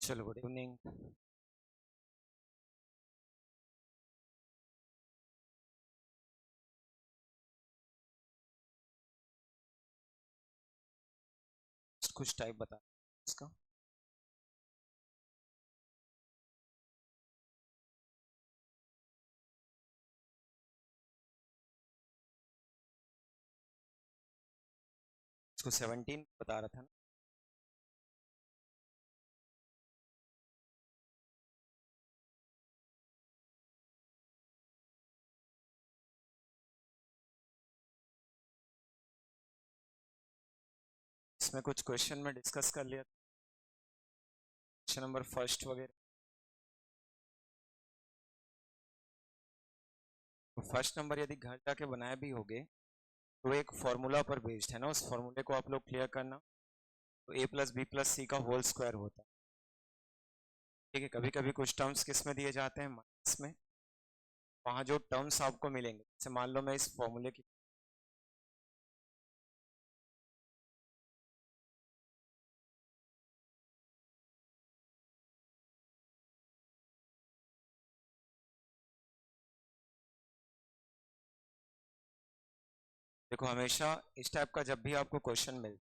चलो good evening. कुछ type बता इसका। इसको 17 बता रहा था ना। इसमें कुछ क्वेश्चन में डिस्कस कर लिया, क्वेश्चन नंबर फर्स्ट वगैरह। तो फर्स्ट नंबर यदि घर जाके बनाए भी होगे तो एक फॉर्मूला पर बेस्ड है ना, उस फॉर्मूले को आप लोग क्लियर करना। तो a plus B plus C का होल स्क्वायर होता है। ठीक है, कभी कभी कुछ टर्म्स किस में दिए जाते हैं, माइनस में। वहाँ जो टर्म्स आपको मिलेंगे, जैसे मान लो मैं इस फॉर्मूले की देखो, हमेशा इस टाइप का जब भी आपको क्वेश्चन मिले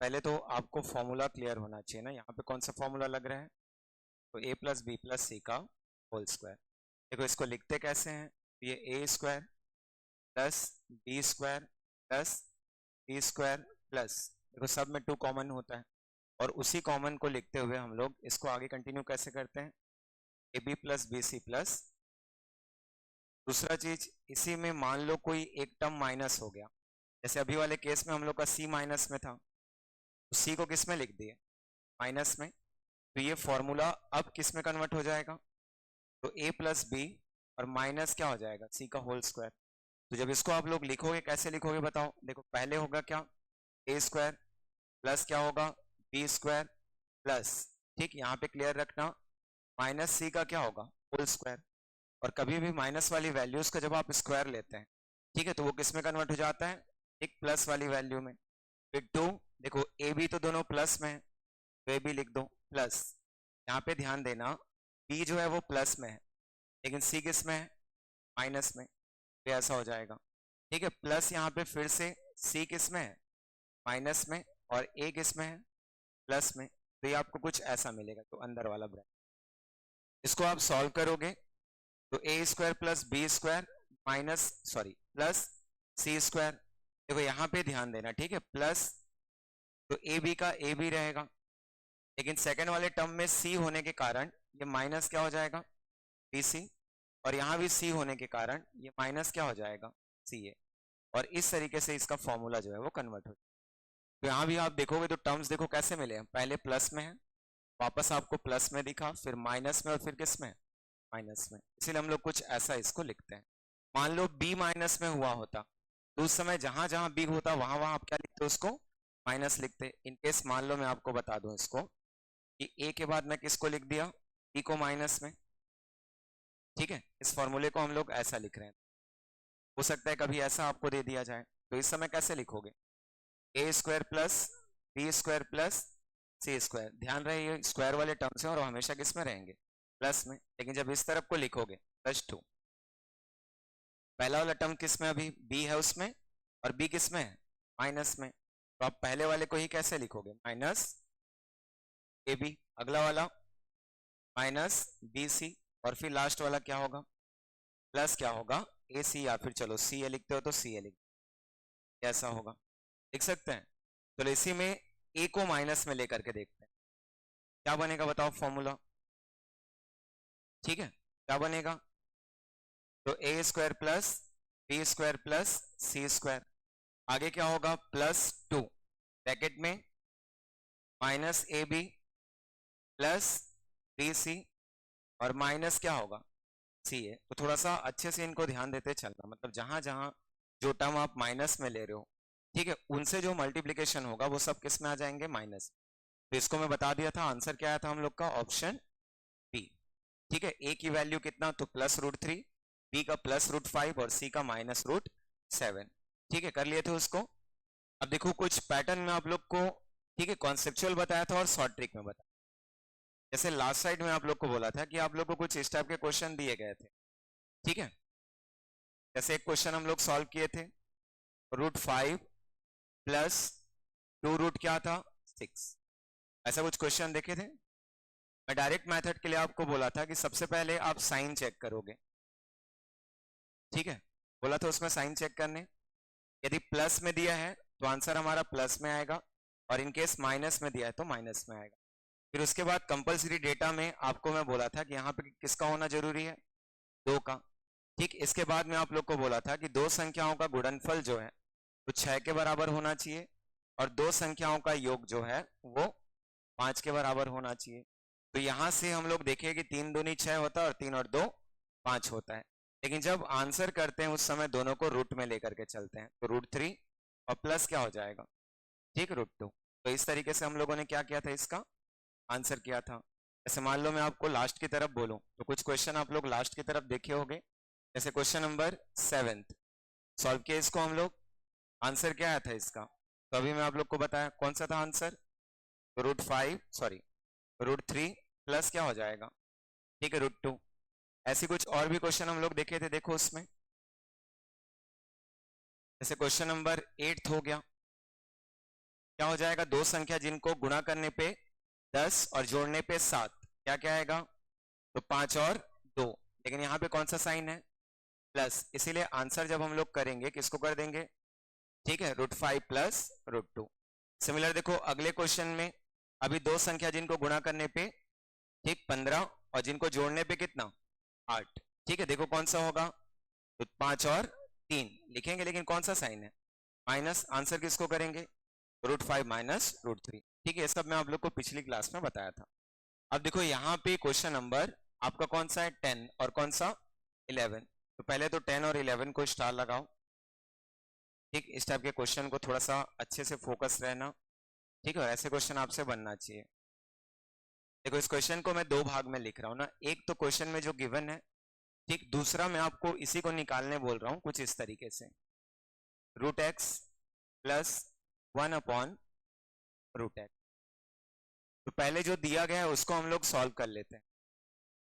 पहले तो आपको फॉर्मूला क्लियर होना चाहिए ना। यहाँ पे कौन सा फॉर्मूला लग रहा है, तो a plus B plus C का होल स्क्वायर। देखो इसको लिखते कैसे हैं, ये A square plus B square plus C square plus, देखो सब में 2 कॉमन होता है और उसी कॉमन को लिखते हुए हम लोग इसको आगे कंटिन्यू कैसे करते हैं, A B plus B C plus. दूसरा चीज, इसी में मान लो कोई एक टर्म माइनस हो गया, जैसे अभी वाले केस में हम लोग का सी माइनस में था, तो सी को किस में लिख दिए, माइनस में। तो ये फॉर्मूला अब किस में कन्वर्ट हो जाएगा, तो a प्लस बी और माइनस क्या हो जाएगा, c का होल स्क्वायर। तो जब इसको आप लोग लिखोगे कैसे लिखोगे बताओ, देखो पहले होगा क्या, a स्क्वायर प्लस क्या होगा, b स्क्वायर प्लस, ठीक यहाँ पे क्लियर रखना, माइनस c का क्या होगा, होल स्क्वायर। और कभी भी माइनस वाली वैल्यूज का जब आप स्क्वायर लेते हैं, ठीक है, तो वो किस में कन्वर्ट हो जाता है, एक प्लस वाली वैल्यू में। फिर 2, देखो a b तो दोनों प्लस में है, तो a b लिख दो प्लस। यहाँ पे ध्यान देना, b जो है वो प्लस में है लेकिन c किस में है, माइनस में, तो ऐसा हो जाएगा। ठीक है, प्लस यहाँ पे फिर से c किस में है, माइनस में, और a किस में है, प्लस में। तो ये आपको कुछ ऐसा मिलेगा, तो अंदर वाला ब्रैकेट इसको आप सॉल्व करोगे तो A square plus B square minus sorry plus C square. देखो यहाँ पे ध्यान देना, ठीक है, प्लस तो ए बी का ए बी रहेगा, लेकिन सेकंड वाले टर्म में सी होने के कारण ये माइनस क्या हो जाएगा, बी सी, और यहाँ भी सी होने के कारण ये माइनस क्या हो जाएगा, सी ए। और इस तरीके से इसका फॉर्मूला जो है वो कन्वर्ट हो जाएगा। तो यहाँ भी आप देखोगे तो टर्म्स देखो कैसे मिले हैं, पहले प्लस में है, वापस आपको प्लस में दिखा, फिर माइनस में, और फिर किस में, माइनस में। इसीलिए हम लोग कुछ ऐसा इसको लिखते हैं। मान लो बी माइनस में हुआ होता तो उस समय जहां जहां बी होता वहां वहां आप क्या लिखते, उसको माइनस लिखते। इनकेस मान लो मैं आपको बता दूं इसको कि ए के बाद मैं किसको लिख दिया, बी को माइनस में। ठीक है, इस फॉर्मूले को हम लोग ऐसा लिख रहे हैं। हो सकता है कभी ऐसा आपको दे दिया जाए, तो इस समय कैसे लिखोगे, A square plus B square plus C square. ध्यान रहे ये स्क्वायर वाले टर्म्स हैं और हमेशा किस में रहेंगे, प्लस में। लेकिन जब इस तरफ को लिखोगे +2, पहला वाला टर्म किस में, अभी बी है उसमें, और बी किस में है, माइनस में। तो आप पहले वाले को ही कैसे लिखोगे, माइनस ए बी, अगला वाला माइनस बी सी, और फिर लास्ट वाला क्या होगा, प्लस क्या होगा, ए सी, या फिर चलो सी ए लिखते हो तो सी ए लिख, कैसा होगा, लिख सकते हैं। चलो इसी में ए को माइनस में लेकर के देखते हैं क्या बनेगा, बताओ फॉर्मूला। ठीक है, क्या बनेगा, तो A square plus B square plus C square, आगे क्या होगा, +2 ब्रैकेट में minus A B plus B C, और माइनस क्या होगा, सी ए। तो थोड़ा सा अच्छे से इनको ध्यान देते चलना, मतलब जहां जहां जो टर्म आप माइनस में ले रहे हो, ठीक है, उनसे जो मल्टीप्लीकेशन होगा वो सब किस में आ जाएंगे, माइनस। तो इसको मैं बता दिया था, आंसर क्या आया था हम लोग का, ऑप्शन बी। ठीक है, ए की वैल्यू कितना, तो +√3, बी का +√5 और सी का -√7। ठीक है, कर लिए थे उसको। अब देखो कुछ पैटर्न में आप लोग को, ठीक है, कॉन्सेप्चुअल बताया था और शॉर्ट ट्रिक में बताया। जैसे लास्ट साइड में आप लोग को बोला था कि आप लोग को कुछ इस टाइप के क्वेश्चन दिए गए थे, ठीक है। जैसे एक क्वेश्चन हम लोग सॉल्व किए थे, √5 प्लस 2 रूट क्या था 6, ऐसा कुछ क्वेश्चन देखे थे। मैं डायरेक्ट मेथड के लिए आपको बोला था कि सबसे पहले आप साइन चेक करोगे, ठीक है, बोला था उसमें साइन चेक करने। यदि प्लस में दिया है तो आंसर हमारा प्लस में आएगा, और इनकेस माइनस में दिया है तो माइनस में आएगा। फिर उसके बाद कंपलसरी डेटा में आपको मैं बोला था कि यहाँ पे किसका होना जरूरी है, 2 का, ठीक। इसके बाद में आप लोग को बोला था कि 2 संख्याओं का गुणनफल जो है वो 6 के बराबर होना चाहिए, और 2 संख्याओं का योग जो है वो 5 के बराबर होना चाहिए। तो यहां से हम लोग देखें कि 3 दूनी 6 होता है और 3 और 2 5 होता है, लेकिन जब आंसर करते हैं उस समय दोनों को रूट में लेकर के चलते हैं, तो √3 और प्लस क्या हो जाएगा, ठीक, √2। तो इस तरीके से हम लोगों ने क्या किया था, इसका आंसर किया था। जैसे मान लो मैं आपको लास्ट की तरफ बोलूं तो कुछ क्वेश्चन आप लोग लास्ट की तरफ देखे होंगे। जैसे क्वेश्चन नंबर 7 सॉल्व किया इसको हम लोग, आंसर क्या आया था इसका, तो अभी मैं आप लोग को बताया कौन सा था आंसर, √3 प्लस क्या हो जाएगा, ठीक है, √2। ऐसे कुछ और भी क्वेश्चन हम लोग देखे थे, देखो उसमें जैसे क्वेश्चन नंबर 8 हो गया, क्या हो जाएगा, 2 संख्या जिनको गुणा करने पे 10 और जोड़ने पे 7, क्या क्या आएगा, तो 5 और 2, लेकिन यहाँ पे कौन सा साइन है, प्लस, इसीलिए आंसर जब हम लोग करेंगे किसको कर देंगे, ठीक है, √5 प्लस √2। सिमिलर देखो अगले क्वेश्चन में, अभी 2 संख्या जिनको गुणा करने पे, ठीक, 15, और जिनको जोड़ने पे कितना, 8, ठीक है, देखो कौन सा होगा, तो 5 और 3 लिखेंगे, लेकिन कौन सा साइन है, माइनस, आंसर किसको करेंगे, √5 माइनस √3, ठीक है। ये सब मैं आप लोग को पिछली क्लास में बताया था। अब देखो यहाँ पे क्वेश्चन नंबर आपका कौन सा है, 10 और कौन सा 11, तो पहले तो 10 और 11 को स्टार लगाओ, ठीक। इस टाइप के क्वेश्चन को थोड़ा सा अच्छे से फोकस रहना, ठीक है, और ऐसे क्वेश्चन आपसे बनना चाहिए। देखो इस क्वेश्चन को मैं 2 भाग में लिख रहा हूँ ना, एक तो क्वेश्चन में जो गिवन है, ठीक, दूसरा मैं आपको इसी को निकालने बोल रहा हूँ कुछ इस तरीके से, √x प्लस 1/√x। तो पहले जो दिया गया है उसको हम लोग सॉल्व कर लेते हैं।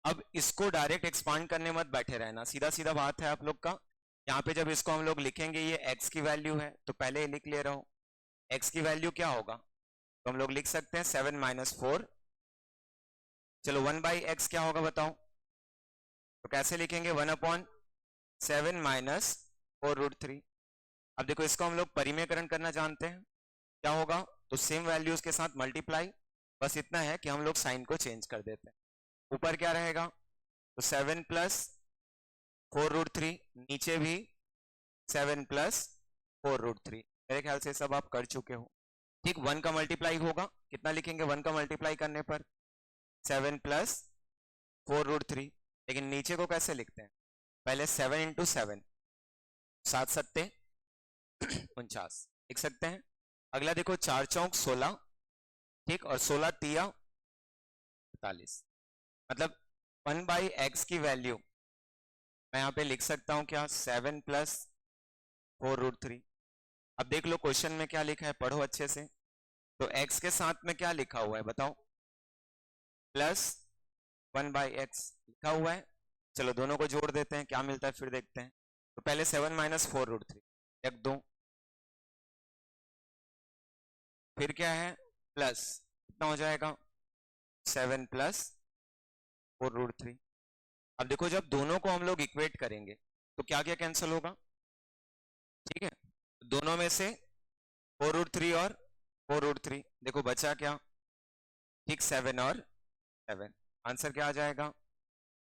अब इसको डायरेक्ट एक्सपांड करने मत बैठे रहना, सीधा सीधा बात है आप लोग का। यहाँ पे जब इसको हम लोग लिखेंगे, ये x की वैल्यू है तो पहले लिख ले रहा हूँ, x की वैल्यू क्या होगा, तो हम लोग लिख सकते हैं 7 - 4, चलो 1/x क्या होगा बताओ, तो कैसे लिखेंगे, 1/7 - 4√3। अब देखो इसको हम लोग परिमेयकरण करना जानते हैं, क्या होगा, तो सेम वैल्यूज के साथ मल्टीप्लाई, बस इतना है कि हम लोग साइन को चेंज कर देते हैं। ऊपर क्या रहेगा, तो 7 + 4√3, नीचे भी 7 + 4√3। मेरे ख्याल से सब आप कर चुके हो, ठीक। 1 का मल्टीप्लाई होगा, कितना लिखेंगे 1 का मल्टीप्लाई करने पर, 7 + 4√3, लेकिन नीचे को कैसे लिखते हैं, पहले 7 × 7, 7 × 7 = 49 लिख सकते हैं। अगला देखो 4 × 4 = 16, ठीक, और 16 × 3 = 48, मतलब 1/x की वैल्यू मैं यहाँ पे लिख सकता हूँ क्या, 7 + 4√3। अब देख लो क्वेश्चन में क्या लिखा है, पढ़ो अच्छे से। तो x के साथ में क्या लिखा हुआ है बताओ, प्लस 1/x लिखा हुआ है। चलो दोनों को जोड़ देते हैं, क्या मिलता है फिर देखते हैं। तो पहले 7 - 4√3 रख दो, फिर क्या है, प्लस, कितना हो जाएगा, 7 + 4√3। अब देखो जब दोनों को हम लोग इक्वेट करेंगे तो क्या क्या कैंसिल होगा, ठीक है, दोनों में से 4√3 और 4√3, देखो बचा क्या, ठीक, 7 और 7, आंसर क्या आ जाएगा,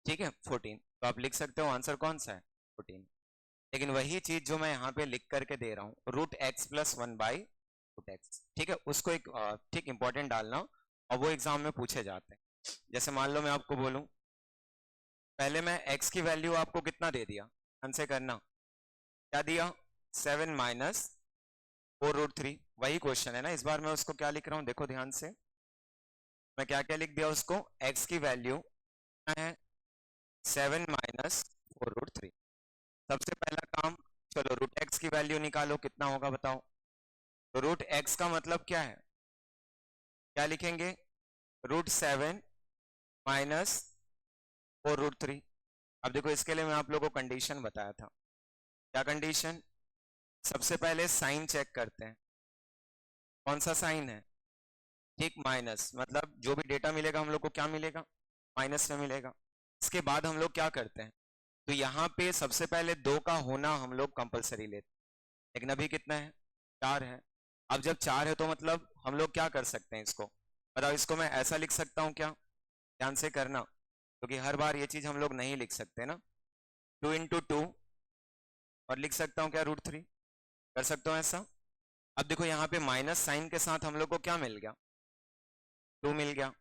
ठीक है, 14। तो आप लिख सकते हो आंसर कौन सा है, 14। लेकिन वही चीज जो मैं यहाँ पे लिख करके दे रहा हूँ, √x + 1/√x, ठीक है, उसको एक ठीक इंपॉर्टेंट डालना, और वो एग्जाम में पूछे जाते हैं। जैसे मान लो मैं आपको बोलूं, पहले मैं x की वैल्यू आपको कितना दे दिया, आंसर करना, क्या दिया, 7 - 4√3, वही क्वेश्चन है ना, इस बार मैं उसको क्या लिख रहा हूँ, देखो ध्यान से, मैं क्या क्या लिख दिया उसको, x की वैल्यू है 7 - 4√3। सबसे पहला काम, चलो √x की वैल्यू निकालो, कितना होगा बताओ। तो √x का मतलब क्या है, क्या लिखेंगे, √7 माइनस 4√3। अब देखो इसके लिए मैं आप लोगों को कंडीशन बताया था, क्या कंडीशन? सबसे पहले साइन चेक करते हैं, कौन सा साइन है? ठीक, माइनस, मतलब जो भी डेटा मिलेगा हम लोग को क्या मिलेगा? माइनस में मिलेगा। इसके बाद हम लोग क्या करते हैं, तो यहाँ पे सबसे पहले 2 का होना हम लोग कंपलसरी लेते हैं, लेकिन अभी कितना है? 4 है। अब जब 4 है तो मतलब हम लोग क्या कर सकते हैं इसको, बताओ, इसको मैं ऐसा लिख सकता हूँ क्या? ध्यान से करना, क्योंकि हर बार ये चीज हम लोग नहीं लिख सकते ना। 2 × 2, और लिख सकता हूँ क्या? √3, कर सकता हूँ ऐसा। अब देखो यहाँ पे माइनस साइन के साथ हम लोग को क्या मिल गया? 2 मिल गया।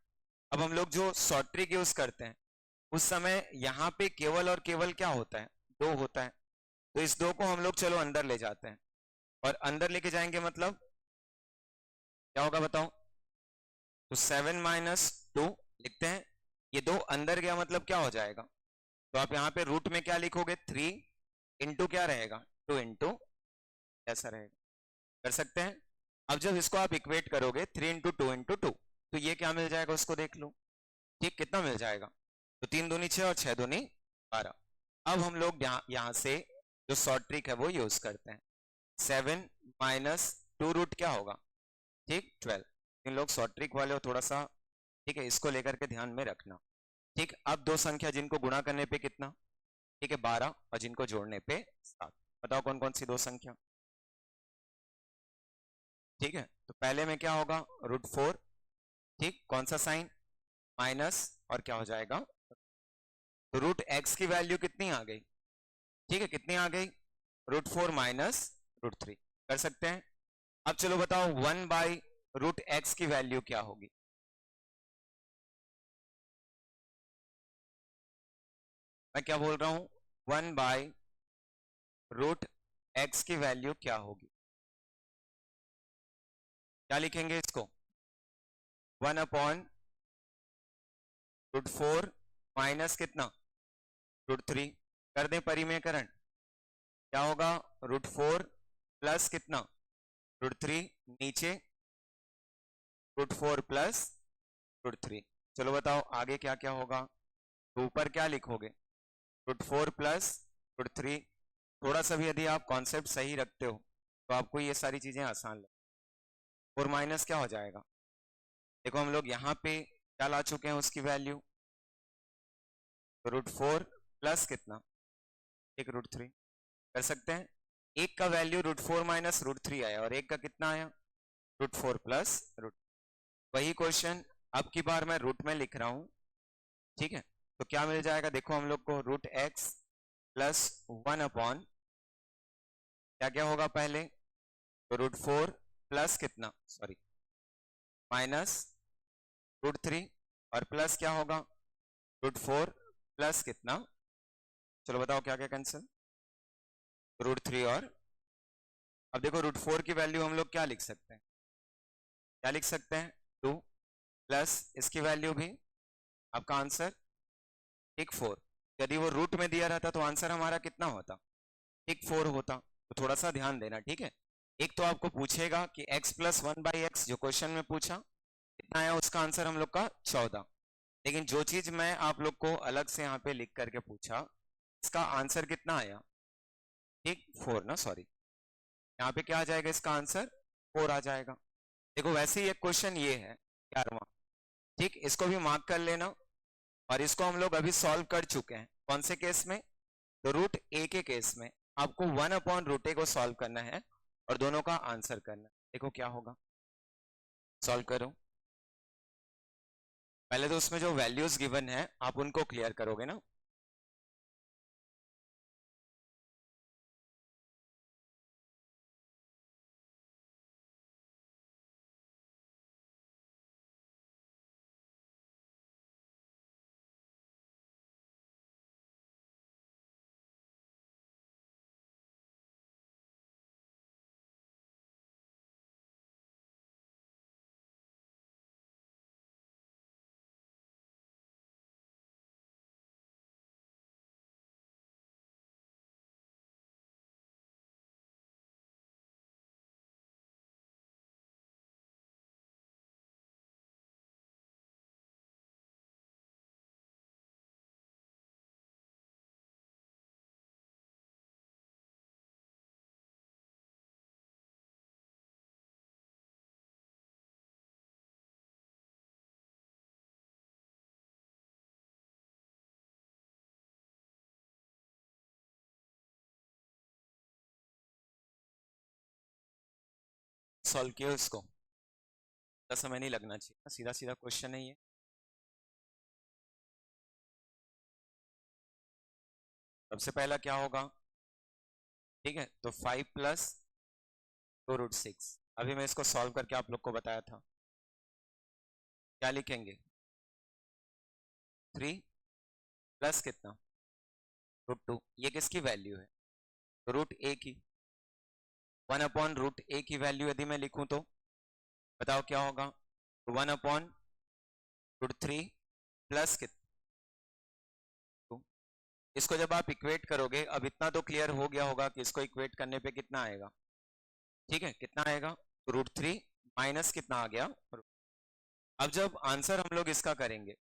अब हम लोग जो शॉर्ट ट्रिक यूज करते हैं उस समय यहाँ पे केवल और केवल क्या होता है? 2 होता है। तो इस 2 को हम लोग चलो अंदर ले जाते हैं, और अंदर लेके जाएंगे मतलब क्या होगा बताओ? तो 7 - 2 लिखते हैं, ये 2 अंदर गया मतलब क्या हो जाएगा? तो आप यहाँ पे रूट में क्या लिखोगे? 3 इंटू क्या रहेगा? 2 इंटू, ऐसा रहेगा, कर सकते हैं। अब जब इसको आप इक्वेट करोगे 3 × 2 × 2, तो ये क्या मिल जाएगा उसको देख लो। ठीक, कितना मिल जाएगा? तो 3 दूनी 6 और 6 दूनी 12। अब हम लोग यहाँ से जो शॉर्ट ट्रिक है वो यूज करते हैं। 7 - 2 रूट क्या होगा? ठीक, 12। इन लोग शॉर्ट ट्रिक वाले हो थोड़ा सा, ठीक है, इसको लेकर के ध्यान में रखना। ठीक, अब 2 संख्या जिनको गुणा करने पे कितना? ठीक है, 12, और जिनको जोड़ने पे 7। बताओ कौन कौन सी 2 संख्या? ठीक है, तो पहले में क्या होगा? √4। ठीक, कौन सा साइन? माइनस, और क्या हो जाएगा? तो √x की वैल्यू कितनी आ गई? ठीक है, कितनी आ गई? √4 माइनस √3, कर सकते हैं। अब चलो बताओ 1/√x की वैल्यू क्या होगी? मैं क्या बोल रहा हूं? 1/√x की वैल्यू क्या होगी? क्या लिखेंगे इसको? 1/√4 माइनस कितना? √3, कर दें परिमेयकरण, क्या होगा? √4 प्लस कितना? √3, नीचे √4 प्लस √3। चलो बताओ आगे क्या क्या होगा? तो ऊपर क्या लिखोगे? √4 प्लस √3। थोड़ा सा भी यदि आप कॉन्सेप्ट सही रखते हो तो आपको ये सारी चीजें आसान लगे। 4 माइनस क्या हो जाएगा? देखो हम लोग यहाँ पे क्या ला चुके हैं उसकी वैल्यू, तो √4 प्लस कितना? एक √3, कर सकते हैं। एक का वैल्यू √4 माइनस √3 आया, और एक का कितना आया? √4 प्लस √। वही क्वेश्चन अब की बार मैं रूट में लिख रहा हूं, ठीक है। तो क्या मिल जाएगा देखो हम लोग को? √x प्लस 1 क्या क्या होगा पहले? तो √4 प्लस कितना, सॉरी, माइनस √3, और प्लस क्या होगा? √4 प्लस कितना? चलो बताओ क्या क्या कैंसिल? √3 और, अब देखो √4 की वैल्यू हम लोग क्या लिख सकते हैं? क्या लिख सकते हैं? 2 प्लस इसकी वैल्यू भी, आपका आंसर ठीक 4। यदि वो रूट में दिया रहता तो आंसर हमारा कितना होता? ठीक 4 होता। तो थोड़ा सा ध्यान देना, ठीक है। एक तो आपको पूछेगा कि x प्लस 1/x जो क्वेश्चन में पूछा कितना आया, उसका आंसर हम लोग का 14। लेकिन जो चीज मैं आप लोग को अलग से यहाँ पे लिख करके पूछा, इसका आंसर कितना आया? ठीक 4 ना, सॉरी, यहाँ पे क्या आ जाएगा? इसका आंसर 4 आ जाएगा। देखो वैसे ही एक क्वेश्चन ये है 11वां, ठीक, इसको भी मार्क कर लेना। और इसको हम लोग अभी सॉल्व कर चुके हैं, कौन से केस में? तो √a के केस में आपको 1/√a को सॉल्व करना है और दोनों का आंसर करना है। देखो क्या होगा, सॉल्व करो। पहले तो उसमें जो वैल्यूज गिवन है आप उनको क्लियर करोगे ना। सॉल्व किया उसको, समय नहीं लगना चाहिए, सीधा सीधा क्वेश्चन है ये। सबसे पहला क्या होगा, ठीक है, तो 5 प्लस 2√6। अभी मैं इसको सॉल्व करके आप लोग को बताया था, क्या लिखेंगे, 3 प्लस कितना, √2। ये किसकी वैल्यू है, तो √a की। 1/√a की वैल्यू यदि मैं लिखूं तो बताओ क्या होगा, तो 1/√3 प्लस कितना, इसको जब आप इक्वेट करोगे, अब इतना तो क्लियर हो गया होगा कि इसको इक्वेट करने पे कितना आएगा, ठीक है, कितना आएगा, तो √3 माइनस कितना आ गया। अब जब आंसर हम लोग इसका करेंगे,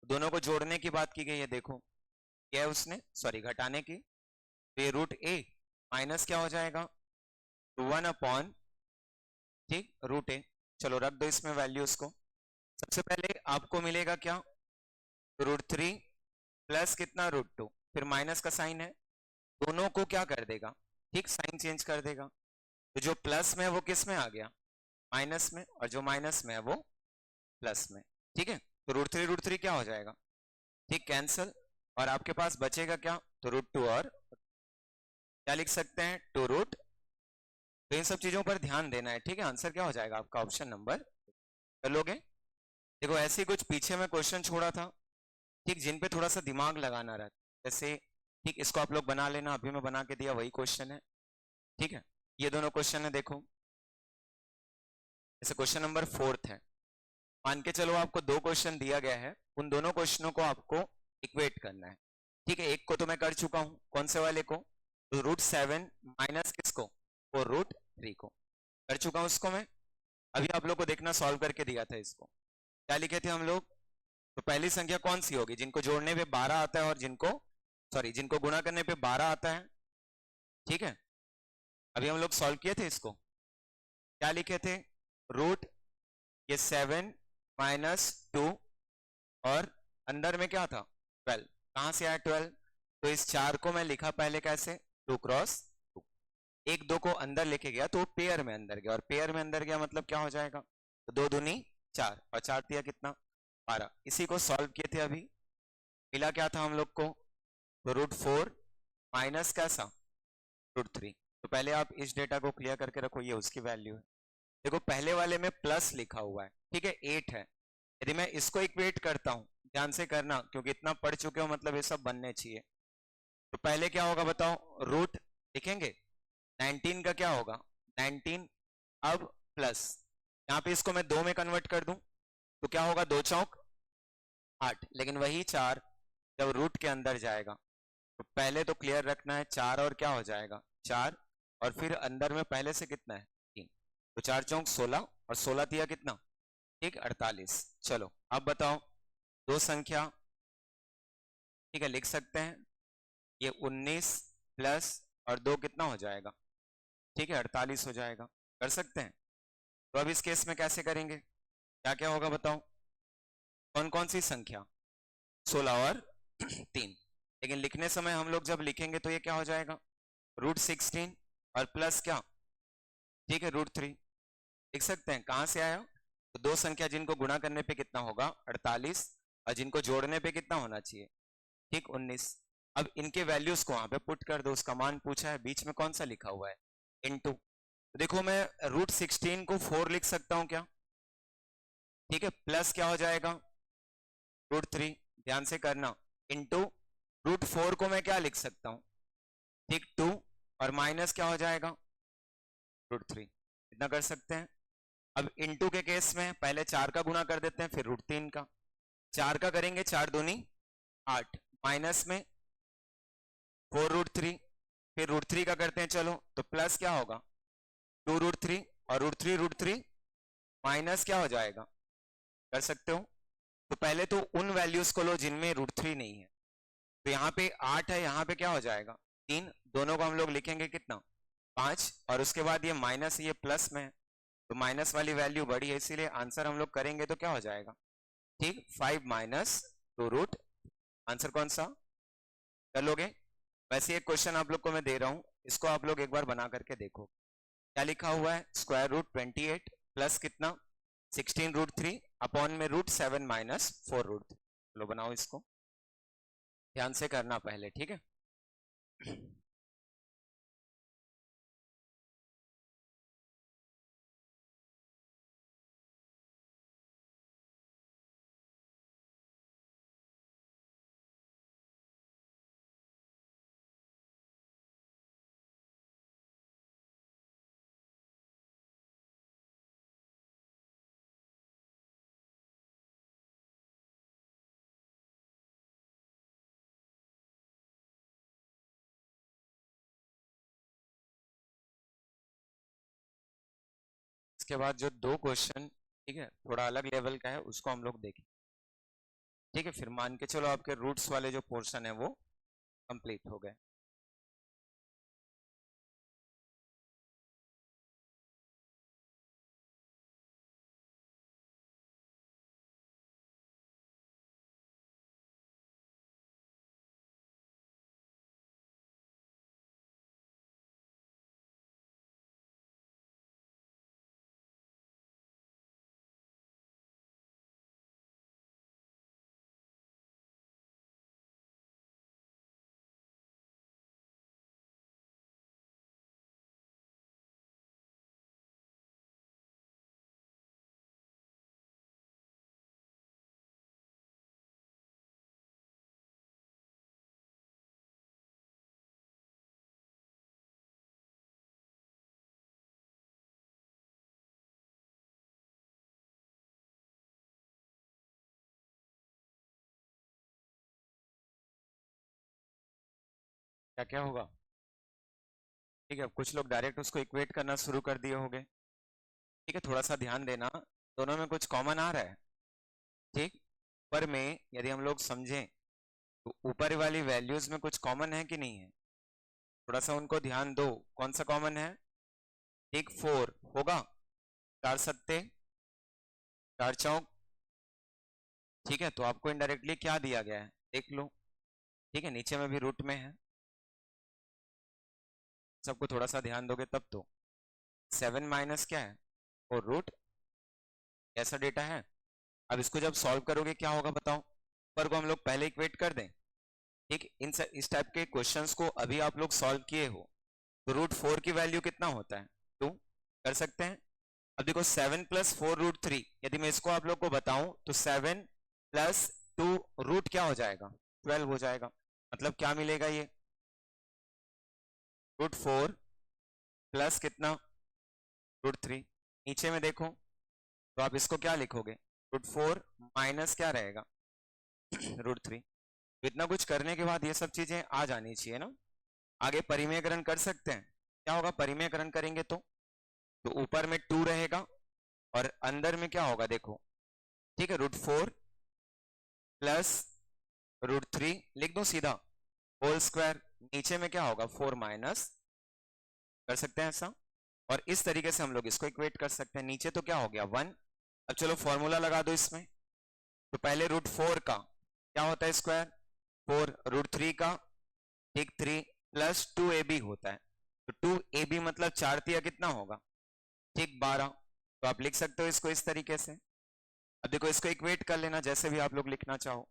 दोनों को जोड़ने की बात की गई है, देखो क्या है उसने, सॉरी घटाने की, तो ये √a माइनस क्या हो जाएगा, तो 1/, ठीक, √a। चलो रख दो इसमें वैल्यू उसको। सबसे पहले आपको मिलेगा क्या, तो √3 प्लस कितना, √2, फिर माइनस का साइन है, दोनों को क्या कर देगा, ठीक, साइन चेंज कर देगा। तो जो प्लस में है वो किस में आ गया, माइनस में, और जो माइनस में है वो प्लस में, ठीक है। तो √3 क्या हो जाएगा, ठीक, कैंसल, और आपके पास बचेगा क्या, तो √2, और क्या लिख सकते हैं, 2 तो इन सब चीजों पर ध्यान देना है, ठीक है। आंसर क्या हो जाएगा आपका, ऑप्शन नंबर, कर लोगे। देखो ऐसे कुछ पीछे में क्वेश्चन छोड़ा था, ठीक, जिन पे थोड़ा सा दिमाग लगाना रहता, जैसे ठीक, इसको आप लोग बना लेना, अभी मैं बना के दिया वही क्वेश्चन है, ठीक है। ये दोनों क्वेश्चन है, देखो जैसे क्वेश्चन नंबर 4 है, मान के चलो आपको 2 क्वेश्चन दिया गया है, उन दोनों क्वेश्चनों को आपको इक्वेट करना है, ठीक है। एक को तो मैं कर चुका हूं, कौन से वाले को, तो √7 माइनस किसको, और √3 को कर चुका हूं उसको मैं। अभी आप लोग को देखना, सॉल्व करके दिया था इसको, क्या लिखे थे हम लोग, तो पहली संख्या कौन सी होगी, जिनको जोड़ने पे 12 आता है और जिनको गुणा करने पे 12 आता है, ठीक है। अभी हम लोग सॉल्व किए थे इसको, क्या लिखे थे, रूट ये 7 माइनस 2, और अंदर में क्या था 12, कहां से आया 12, तो इस 4 को मैं लिखा पहले कैसे, 2 क्रॉस 2, 1 2 को अंदर लेके गया तो पेयर में अंदर गया, और पेयर में अंदर गया मतलब क्या हो जाएगा, तो 2 दूनी 4, और 4 दिया कितना 12। इसी को सॉल्व किए थे, अभी मिला क्या था हम लोग को, तो √4 माइनस कैसा, √3। तो पहले आप इस डेटा को क्लियर करके रखो, ये उसकी वैल्यू है। देखो पहले वाले में प्लस लिखा हुआ है, ठीक है, 8 है, यदि मैं इसको इक्वेट करता हूं, ध्यान से करना क्योंकि इतना पढ़ चुके हो, मतलब ये सब बनने चाहिए। तो पहले क्या होगा बताओ, रूट लिखेंगे, 19 का क्या होगा 19, अब प्लस, यहाँ पे इसको मैं 2 में कन्वर्ट कर दूं तो क्या होगा, 2 चौक 8, लेकिन वही 4 जब रूट के अंदर जाएगा, तो पहले तो क्लियर रखना है, 4 और क्या हो जाएगा 4, और फिर अंदर में पहले से कितना है 3, तो 4 चौक 16, और 16 दिया कितना, ठीक 48। चलो अब बताओ, दो संख्या, ठीक है, लिख सकते हैं, ये 19 प्लस और 2 कितना हो जाएगा, ठीक है 48 हो जाएगा, कर सकते हैं। तो अब इस केस में कैसे करेंगे, क्या क्या होगा बताओ, कौन कौन सी संख्या, 16 और 3, लेकिन लिखने समय हम लोग जब लिखेंगे तो ये क्या हो जाएगा, √16 और प्लस क्या, ठीक है √3, लिख सकते हैं। कहां से आया, तो दो संख्या जिनको गुणा करने पे कितना होगा 48, और जिनको जोड़ने पे कितना होना चाहिए, ठीक 19। अब इनके वैल्यूज को वहां पे पुट कर दो, उसका मान पूछा है, बीच में कौन सा लिखा हुआ है, इनटू। तो देखो मैं √16 को 4 लिख सकता हूं क्या, ठीक है, प्लस क्या हो जाएगा √3, ध्यान से करना, इनटू √4 को मैं क्या लिख सकता हूं, ठीक 2, और माइनस क्या हो जाएगा √3, इतना कर सकते हैं। अब इनटू के केस में पहले 4 का गुणा कर देते हैं, फिर √3 का, 4 का करेंगे 4 दूनी 8, माइनस में 4√3, फिर √3 का करते हैं, चलो तो प्लस क्या होगा 2√3, और √3 माइनस क्या हो जाएगा, कर सकते हो। तो पहले तो उन वैल्यूज को लो जिनमें √3 नहीं है, तो यहाँ पे 8 है, यहाँ पे क्या हो जाएगा 3, दोनों को हम लोग लिखेंगे कितना 5, और उसके बाद ये माइनस, ये प्लस में है, तो माइनस वाली वैल्यू बड़ी है, इसीलिए आंसर हम लोग करेंगे तो क्या हो जाएगा, ठीक 5 माइनस 2 आंसर कौन सा कर लोगे। वैसे एक क्वेश्चन आप लोग को मैं दे रहा हूं, इसको आप लोग एक बार बना करके देखो, क्या लिखा हुआ है, स्क्वायर रूट 28 प्लस कितना 16√3 अपॉन में √7 माइनस 4√3। चलो बनाओ इसको, ध्यान से करना पहले, ठीक है। इसके बाद जो दो क्वेश्चन, ठीक है, थोड़ा अलग लेवल का है, उसको हम लोग देखें, ठीक है। फिर मान के चलो आपके रूट्स वाले जो पोर्शन है वो कंप्लीट हो गए। क्या क्या होगा, ठीक है। अब कुछ लोग डायरेक्ट उसको इक्वेट करना शुरू कर दिए होंगे, ठीक है। थोड़ा सा ध्यान देना, दोनों में कुछ कॉमन आ रहा है, ठीक। पर में यदि हम लोग समझें तो ऊपर वाली वैल्यूज में कुछ कॉमन है कि नहीं है, थोड़ा सा उनको ध्यान दो। कौन सा कॉमन है, ठीक, 4 होगा, 4 सत्ते 4 चौक, ठीक है। तो आपको इनडायरेक्टली क्या दिया गया है देख लो, ठीक है, नीचे में भी रूट में है, सबको थोड़ा सा ध्यान दोगे तब तो। 7 माइनस क्या है, और रूट, ऐसा डेटा है। अब इसको जब सॉल्व करोगे क्या होगा बताओ, पर को हम लोग पहले इक्वेट कर दें, ठीक। इस टाइप के क्वेश्चंस को अभी आप लोग सॉल्व किए हो, तो √4 की वैल्यू कितना होता है, 2, कर सकते हैं। अब देखो 7 + 4√3, यदि मैं इसको आप लोग को बताऊं तो 7 + 2 रूट क्या हो जाएगा, 12 हो जाएगा। मतलब क्या मिलेगा, ये √4 प्लस कितना, √3। नीचे में देखो तो आप इसको क्या लिखोगे, √4 माइनस क्या रहेगा, √3। तो इतना कुछ करने के बाद ये सब चीजें आ जानी चाहिए ना। आगे परिमेयकरण कर सकते हैं, क्या होगा परिमेयकरण करेंगे तो ऊपर में 2 रहेगा और अंदर में क्या होगा देखो, ठीक है, √4 प्लस √3 लिख दो सीधा, होल स्क्वायर। नीचे में क्या होगा 4 माइनस, कर सकते हैं ऐसा। और इस तरीके से हम लोग इसको इक्वेट कर सकते हैं। नीचे तो क्या हो गया 1। अब चलो फॉर्मूला लगा दो इसमें, तो पहले √4 का क्या होता है स्क्वायर, 4, √3 का, ठीक, 3 प्लस 2ab होता है। तो 2ab मतलब 4 तिया कितना होगा, ठीक, 12। तो आप लिख सकते हो इसको इस तरीके से। अब देखो इसको इक्वेट कर लेना जैसे भी आप लोग लिखना चाहो,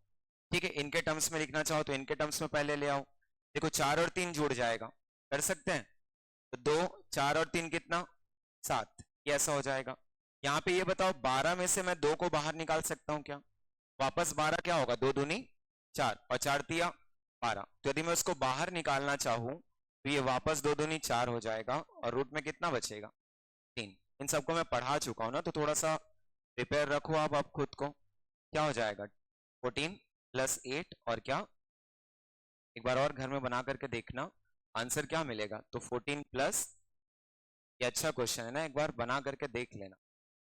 ठीक है। इनके टर्म्स में लिखना चाहो तो इनके टर्म्स में पहले ले आओ। देखो 4 और 3 जुड़ जाएगा, कर सकते हैं। तो 2, 4 और 3 कितना, 7, ये ऐसा हो जाएगा। यहाँ पे ये बताओ 12 में से मैं 2 को बाहर निकाल सकता हूँ क्या, वापस 12 क्या होगा, 2 दूनी 4 और 4 तिया 12। तो यदि मैं उसको बाहर निकालना चाहूँ तो ये वापस 2 दूनी 4 हो जाएगा और रूट में कितना बचेगा, 3। इन सबको मैं पढ़ा चुका हूँ ना, तो थोड़ा सा प्रिपेयर रखो आप खुद को। क्या हो जाएगा 14 + 8 और क्या, एक बार और घर में बना करके देखना आंसर क्या मिलेगा। तो 14 प्लस, ये अच्छा क्वेश्चन है ना, एक बार बना करके देख लेना।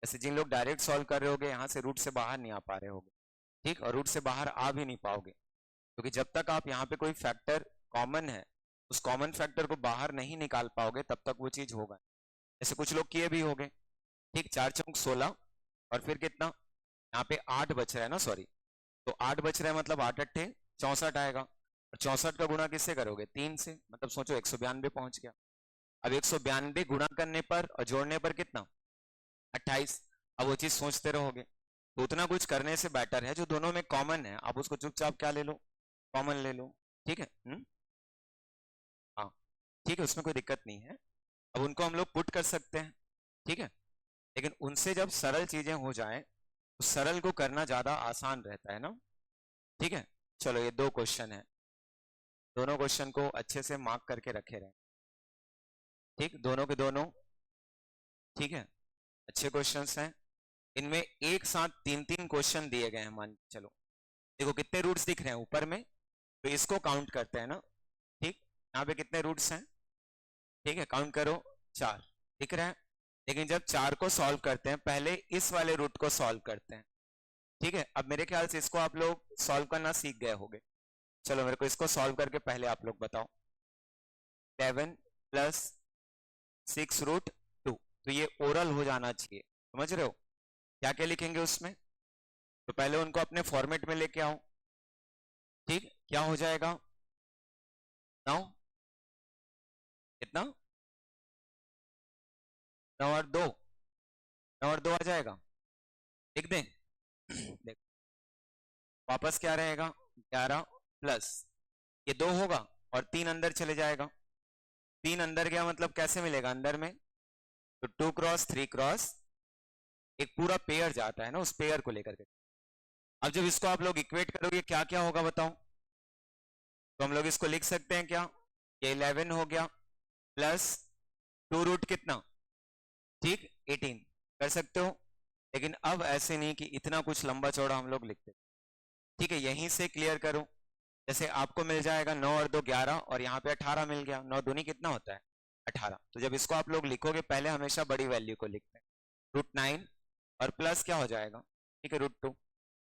ऐसे जिन लोग डायरेक्ट सॉल्व कर रहे होगे यहाँ से रूट से बाहर नहीं आ पा रहे होगे, ठीक, और रूट से बाहर आ भी नहीं पाओगे, क्योंकि जब तक आप यहाँ पे कोई फैक्टर कॉमन है उस कॉमन फैक्टर को बाहर नहीं निकाल पाओगे तब तक वो चीज होगा। ऐसे कुछ लोग किए भी होंगे, ठीक, 4 चौक 16 और फिर कितना, यहाँ पे 8 बच रहा है ना, सॉरी, तो 8 बच रहा है मतलब 8 अट्ठे 64 आएगा। और 64 का गुणा किससे करोगे, 3 से, मतलब सोचो 192 पहुंच गया। अब 192 गुणा करने पर और जोड़ने पर कितना 28। अब वो चीज सोचते रहोगे तो उतना कुछ करने से बेटर है जो दोनों में कॉमन है आप उसको चुपचाप क्या ले लो कॉमन ले लो। ठीक है हाँ ठीक है उसमें कोई दिक्कत नहीं है। अब उनको हम लोग पुट कर सकते हैं ठीक है। लेकिन उनसे जब सरल चीजें हो जाएं तो सरल को करना ज्यादा आसान रहता है ना। ठीक है चलो ये दो क्वेश्चन है दोनों क्वेश्चन को अच्छे से मार्क करके रखे रहे ठीक दोनों के दोनों। ठीक है अच्छे क्वेश्चंस हैं इनमें एक साथ तीन तीन क्वेश्चन दिए गए हैं मान चलो देखो कितने रूट्स दिख रहे हैं ऊपर में तो इसको काउंट करते हैं ना। ठीक यहाँ पे कितने रूट्स हैं ठीक है काउंट करो 4 दिख रहा है। लेकिन जब 4 को सॉल्व करते हैं पहले इस वाले रूट को सॉल्व करते हैं। ठीक है अब मेरे ख्याल से इसको आप लोग सॉल्व करना सीख गए होंगे। चलो मेरे को इसको सॉल्व करके पहले आप लोग बताओ 11 प्लस 6 रूट 2 तो ये ओरल हो जाना चाहिए समझ रहे हो क्या क्या लिखेंगे उसमें तो पहले उनको अपने फॉर्मेट में लेके आओ। ठीक क्या हो जाएगा 9 कितना 9 और 2 9 और 2 आ जाएगा लिख दें देख वापस क्या रहेगा 11 प्लस ये 2 होगा और 3 अंदर चले जाएगा 3 अंदर गया मतलब कैसे मिलेगा अंदर में तो 2 क्रॉस 3 क्रॉस एक पूरा पेयर जाता है ना उस पेयर को लेकर के। अब जब इसको आप लोग इक्वेट करोगे क्या क्या होगा बताओ तो हम लोग इसको लिख सकते हैं क्या ये 11 हो गया प्लस 2 रूट कितना ठीक 18 कर सकते हो। लेकिन अब ऐसे नहीं कि इतना कुछ लंबा चौड़ा हम लोग लिखते ठीक है यहीं से क्लियर करो जैसे आपको मिल जाएगा 9 और 2 11 और यहाँ पे 18 मिल गया 9 दूनी कितना होता है 18 तो जब इसको आप लोग लिखोगे पहले हमेशा बड़ी वैल्यू को लिखते हैं √9 और प्लस क्या हो जाएगा ठीक है √2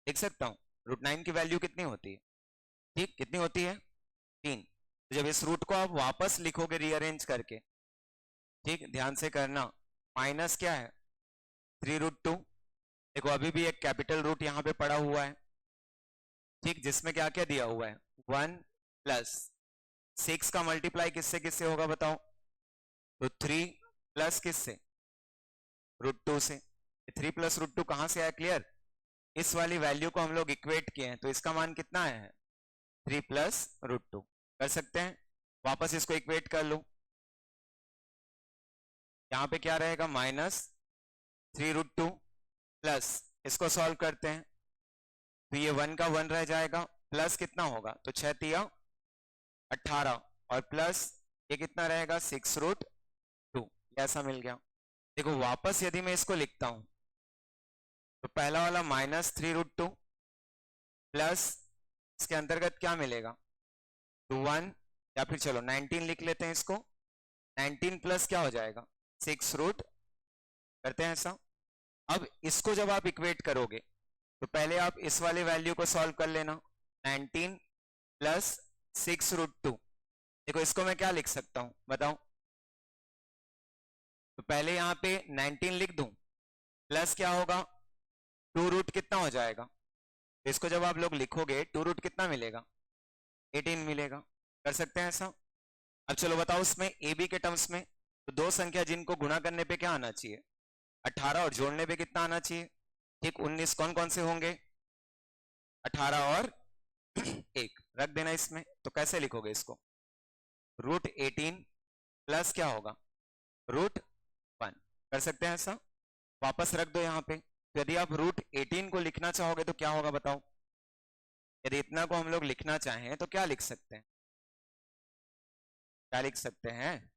लिख सकता हूँ √9 की वैल्यू कितनी होती है ठीक कितनी होती है 3 तो जब इस रूट को आप वापस लिखोगे रीअरेंज करके ठीक ध्यान से करना माइनस क्या है 3√2 देखो अभी भी एक कैपिटल रूट यहाँ पे पड़ा हुआ है ठीक जिसमें क्या क्या दिया हुआ है 1 प्लस 6 का मल्टीप्लाई किससे किससे होगा बताओ तो 3 प्लस किससे √2 से 3 प्लस √2 कहां से आया क्लियर इस वाली वैल्यू को हम लोग इक्वेट किए हैं तो इसका मान कितना आया है 3 प्लस √2 कर सकते हैं वापस इसको इक्वेट कर लो यहाँ पे क्या रहेगा -3√2 प्लस इसको सॉल्व करते हैं तो ये 1 का 1 रह जाएगा प्लस कितना होगा तो 6 तिया 18 और प्लस ये कितना रहेगा 6√2 ऐसा मिल गया। देखो वापस यदि मैं इसको लिखता हूं तो पहला वाला -3√2 प्लस इसके अंतर्गत क्या मिलेगा तो 1 या फिर चलो 19 लिख लेते हैं इसको 19 प्लस क्या हो जाएगा 6 करते हैं ऐसा। अब इसको जब आप इक्वेट करोगे तो पहले आप इस वाले वैल्यू को सॉल्व कर लेना 19 प्लस 6√2 देखो इसको मैं क्या लिख सकता हूं बताओ तो पहले यहां पे 19 लिख दूं प्लस क्या होगा 2 रूट कितना हो जाएगा तो इसको जब आप लोग लिखोगे 2 रूट कितना मिलेगा 18 मिलेगा कर सकते हैं ऐसा। अब चलो बताओ उसमें ए बी के टर्म्स में तो दो संख्या जिनको गुणा करने पे क्या आना चाहिए 18 और जोड़ने पे कितना आना चाहिए ठीक 19 कौन कौन से होंगे 18 और 1 रख देना इसमें तो कैसे लिखोगे इसको √18 प्लस क्या होगा √1 कर सकते हैं ऐसा वापस रख दो यहाँ पे तो यदि आप √18 को लिखना चाहोगे तो क्या होगा बताओ यदि इतना को हम लोग लिखना चाहें तो क्या लिख सकते हैं क्या लिख सकते हैं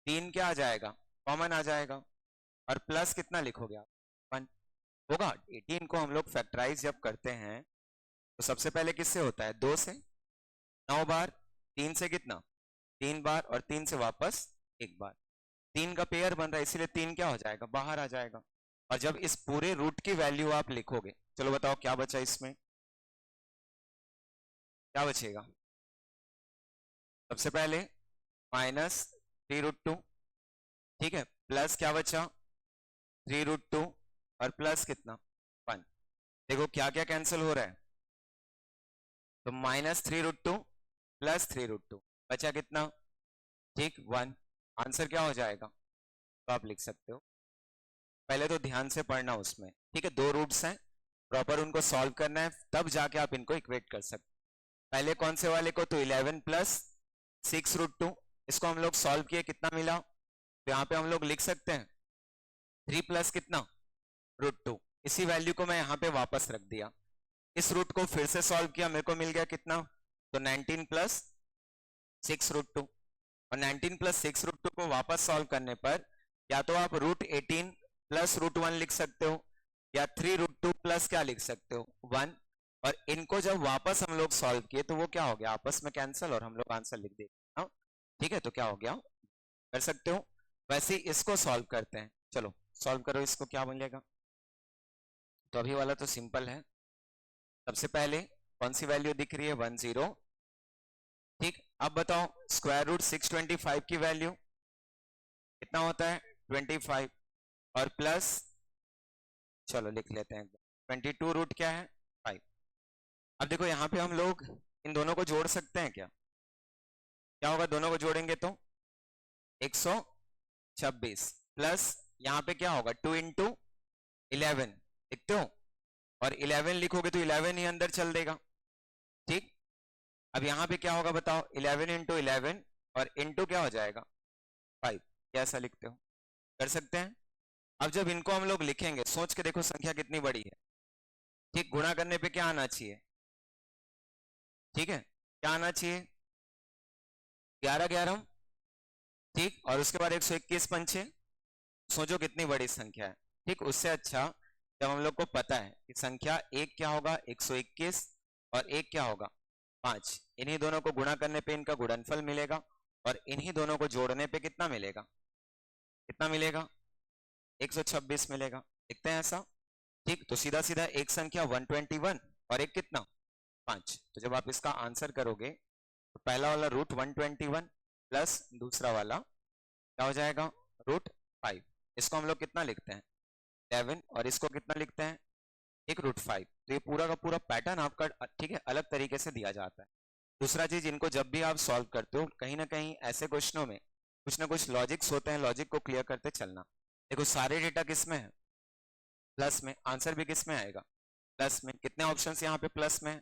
3 क्या आ जाएगा कॉमन आ जाएगा और प्लस कितना लिखोगे आप 1 होगा। 18 को हम लोग फैक्टराइज जब करते हैं तो सबसे पहले किससे होता है 2 से 9 बार 3 से कितना 3 बार और 3 से वापस 1 बार 3 का पेयर बन रहा है इसीलिए 3 क्या हो जाएगा बाहर आ जाएगा। और जब इस पूरे रूट की वैल्यू आप लिखोगे चलो बताओ क्या बचा इसमें क्या बचेगा सबसे पहले -3√2 ठीक है प्लस क्या बचा 3√2 और प्लस कितना 1 देखो क्या क्या कैंसिल हो रहा है तो -3√2 प्लस 3√2 बचा कितना ठीक 1 आंसर क्या हो जाएगा, तो आप लिख सकते हो। पहले तो ध्यान से पढ़ना उसमें, ठीक है। दो रूट्स हैं, प्रॉपर उनको सॉल्व करना है, तब जाके आप इनको इक्वेट कर सकते। पहले कौन से वाले को, तो 11 प्लस 6√2, इसको हम लोग सॉल्व किए, कितना मिला, तो यहाँ पे हम लोग लिख सकते हैं 3 प्लस कितना, √2। इसी वैल्यू को मैं यहाँ पे वापस रख दिया, इस रूट को फिर से सॉल्व किया, मेरे को मिल गया कितना, तो 19 प्लस 6√2। और 19 प्लस 6√2 को वापस सॉल्व करने पर या तो आप √18 प्लस √1 लिख सकते हो, या 3√2 प्लस क्या लिख सकते हो, 1। और इनको जब वापस हम लोग सॉल्व किए तो वो क्या हो गया, आपस में कैंसिल, और हम लोग आंसर लिख देते हैं, ठीक है। तो क्या हो गया, कर सकते हो। वैसे ही इसको सॉल्व करते हैं, चलो सॉल्व करो इसको, क्या मिलेगा। तो अभी वाला तो सिंपल है। सबसे पहले कौन सी वैल्यू दिख रही है, 10, ठीक। अब बताओ स्क्वायर रूट 625 की वैल्यू कितना होता है, 25, और प्लस, चलो लिख लेते हैं 22 रूट क्या है, 5। अब देखो यहाँ पे हम लोग इन दोनों को जोड़ सकते हैं क्या, क्या होगा, दोनों को जोड़ेंगे तो 126, प्लस यहाँ पे क्या होगा, 2 × 11 लिखते हो, और 11 लिखोगे तो 11 ही अंदर चल देगा, ठीक। अब यहाँ पे क्या होगा बताओ, 11 × 11, और इंटू क्या हो जाएगा, 5। कैसा लिखते हो, कर सकते हैं। अब जब इनको हम लोग लिखेंगे, सोच के देखो संख्या कितनी बड़ी है, ठीक। गुणा करने पे क्या आना चाहिए, ठीक है, क्या आना चाहिए, 11 11, ठीक। और उसके बाद 121 पंचे, सोचो कितनी बड़ी संख्या है, ठीक। उससे अच्छा जब हम लोग को पता है कि संख्या एक क्या होगा, 121, और एक क्या होगा, 5, इन्हीं दोनों को गुणा करने पे इनका गुणनफल मिलेगा, और इन्हीं दोनों को जोड़ने पे कितना मिलेगा, कितना मिलेगा, 126 मिलेगा, लिखते हैं ऐसा, ठीक। तो सीधा सीधा एक संख्या 121 और एक कितना, 5। तो जब आप इसका आंसर करोगे तो पहला वाला √121 प्लस दूसरा वाला क्या हो जाएगा, √5। इसको हम लोग कितना लिखते हैं, 11, और इसको कितना लिखते हैं, एक √5। तो ये पूरा का पूरा पैटर्न आपका, ठीक है, अलग तरीके से दिया जाता है। दूसरा चीज, इनको जब भी आप सॉल्व करते हो, कहीं ना कहीं ऐसे क्वेश्चनों में कुछ ना कुछ लॉजिक्स होते हैं, लॉजिक को क्लियर करते चलना। देखो सारे डेटा किस में है, प्लस में, आंसर भी किस में आएगा, प्लस में। कितने ऑप्शंस यहाँ पे प्लस में है,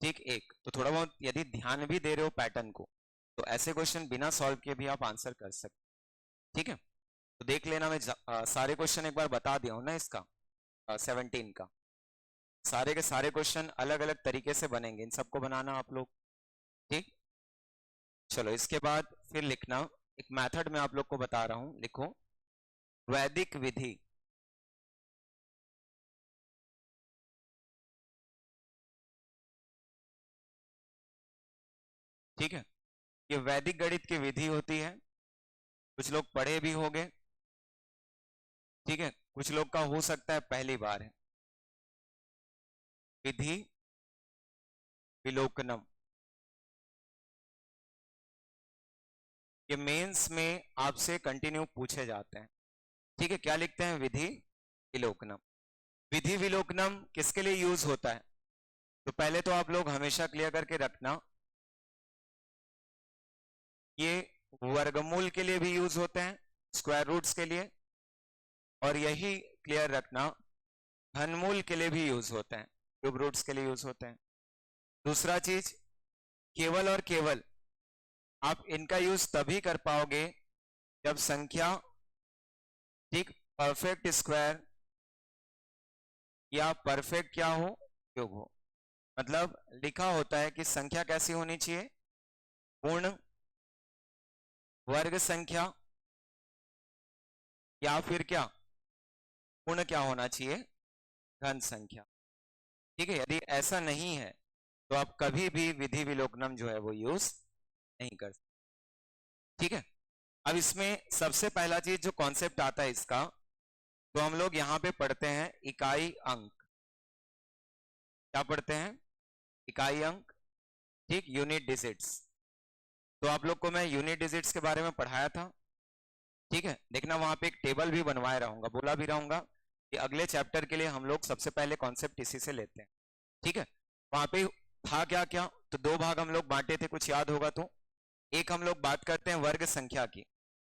ठीक, एक। तो थोड़ा बहुत यदि ध्यान भी दे रहे हो पैटर्न को, तो ऐसे क्वेश्चन बिना सॉल्व किए भी आप आंसर कर सकते, ठीक है। तो देख लेना, मैं सारे क्वेश्चन एक बार बता दिया हूँ ना इसका, 17 का। सारे के सारे क्वेश्चन अलग अलग तरीके से बनेंगे, इन सबको बनाना आप लोग, ठीक। चलो इसके बाद फिर लिखना, एक मेथड में आप लोग को बता रहा हूं, लिखो वैदिक विधि, ठीक है। ये वैदिक गणित की विधि होती है, कुछ लोग पढ़े भी होंगे, ठीक है, कुछ लोग का हो सकता है पहली बार है। विधि विलोकनम, ये मेंस में आपसे कंटिन्यू पूछे जाते हैं, ठीक है। क्या लिखते हैं, विधि विलोकनम। विधि विलोकनम किसके लिए यूज होता है, तो पहले तो आप लोग हमेशा क्लियर करके रखना, ये वर्गमूल के लिए भी यूज होते हैं, स्क्वायर रूट्स के लिए, और यही क्लियर रखना घनमूल के लिए भी यूज होते हैं, क्यूब रूट्स के लिए यूज होते हैं। दूसरा चीज, केवल और केवल आप इनका यूज तभी कर पाओगे जब संख्या, ठीक, परफेक्ट स्क्वायर या परफेक्ट क्या हो, क्यूब हो। मतलब लिखा होता है कि संख्या कैसी होनी चाहिए, पूर्ण वर्ग संख्या, या फिर क्या, पूर्ण क्या होना चाहिए, घन संख्या, ठीक है। यदि ऐसा नहीं है तो आप कभी भी विधि विलोकनम जो है वो यूज नहीं कर सकते, ठीक है। अब इसमें सबसे पहला चीज जो कॉन्सेप्ट आता है इसका, तो हम लोग यहाँ पे पढ़ते हैं इकाई अंक, क्या पढ़ते हैं, इकाई अंक, ठीक, यूनिट डिजिट्स। तो आप लोग को मैं यूनिट डिजिट्स के बारे में पढ़ाया था, ठीक है। देखना वहां पे एक टेबल भी बनवाए रहूंगा, बोला भी रहूंगा कि अगले चैप्टर के लिए हम लोग सबसे पहले कॉन्सेप्ट इसी से लेते हैं, ठीक है। वहां पे था क्या क्या, तो दो भाग हम लोग बांटे थे, कुछ याद होगा तो। एक हम लोग बात करते हैं वर्ग संख्या की,